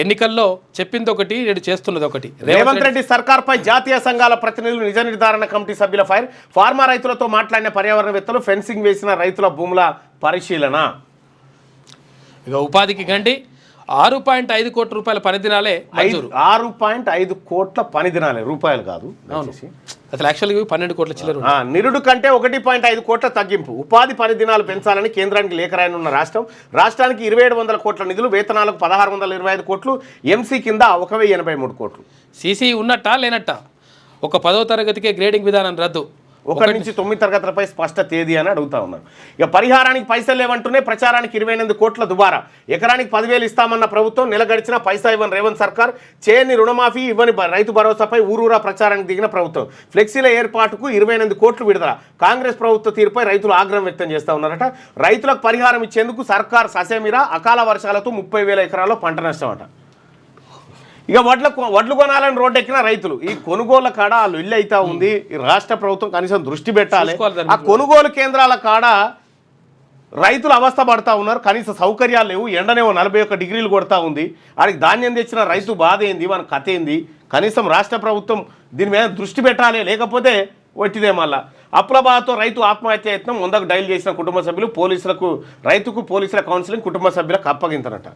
Speaker 2: ఎన్నికల్లో చెప్పింది ఒకటి, నేడు చేస్తున్నది ఒకటి.
Speaker 1: రేవంత్ రెడ్డి సర్కార్పై జాతీయ సంఘాల ప్రతినిధులు, నిజ నిర్ధారణ కమిటీ సభ్యుల ఫైర్. ఫార్మా రైతులతో మాట్లాడిన పర్యావరణవేత్తలు. ఫెన్సింగ్ వేసిన రైతుల భూముల పరిశీలన.
Speaker 2: ఇక ఉపాధికి గండి. 6.5 కోట్ల రూపాయల పని దినాలే మంజూరు.
Speaker 1: 6.5 కోట్ల పని దినాలే, రూపాయలు కాదు.
Speaker 2: అసలు యాక్చువల్గా 12 కోట్ల చిల్లర.
Speaker 1: నిరుడు కంటే 1.5 కోట్ల తగ్గింపు. ఉపాధి పని దినాలు పెంచాలని కేంద్రానికి లేఖ రాయనున్న రాష్ట్రానికి 2,700 కోట్ల నిధులు. వేతనాలకు 1,625 కోట్లు. ఎంసీ కింద 1,083 కోట్లు.
Speaker 2: సీసీ ఉన్నట్టా లేనట్టా? ఒక 10వ తరగతికే గ్రేడింగ్ విధానం రద్దు.
Speaker 1: 1 నుంచి 9 తరగతులపై స్పష్ట తేదీ అని అడుగుతా ఉన్నారు. ఇక పరిహారానికి పైసలు లేవంటూనే ప్రచారానికి 28 కోట్ల దుబారా. ఎకరానికి 10,000 ఇస్తామన్న ప్రభుత్వం. నెల గడిచిన పైసా ఇవ్వని రేవంత్ సర్కార్. చేయని రుణమాఫీ ఇవ్వని రైతు భరోసాపై ఊరూరా ప్రచారానికి దిగిన ప్రభుత్వం. ఫ్లెక్సీల ఏర్పాటుకు 28 కోట్లు విడుదల. కాంగ్రెస్ ప్రభుత్వ తీరుపై రైతులు ఆగ్రహం వ్యక్తం చేస్తూ ఉన్నారట. రైతులకు పరిహారం ఇచ్చేందుకు సర్కార్ ససేమిరా. అకాల వర్షాలతో 30,000 ఎకరాల్లో పంట నష్టం అట. ఇక వడ్లు కొనాలని రోడ్డు ఎక్కిన రైతులు. ఈ కొనుగోళ్ల కాడ వాళ్ళు ఇల్లు అవుతా ఉంది. ఈ రాష్ట్ర ప్రభుత్వం కనీసం దృష్టి పెట్టాలి. ఆ కొనుగోలు కేంద్రాల కాడ రైతులు అవస్థ పడతా ఉన్నారు. కనీస సౌకర్యాలు లేవు. ఎండనేమో 41 డిగ్రీలు కొడతా ఉంది. వాడికి ధాన్యం తెచ్చిన రైతు బాధ ఏంది, మన కథ ఏంది? కనీసం రాష్ట్ర ప్రభుత్వం దీని మీద దృష్టి పెట్టాలి. లేకపోతే వట్టిదే మళ్ళా. అప్పుల బాధతో రైతు ఆత్మహత్య యత్నం. 100కు డైల్ చేసిన కుటుంబ సభ్యులు. రైతుకు పోలీసుల కౌన్సిలింగ్. కుటుంబ సభ్యులకు అప్పగింతనట.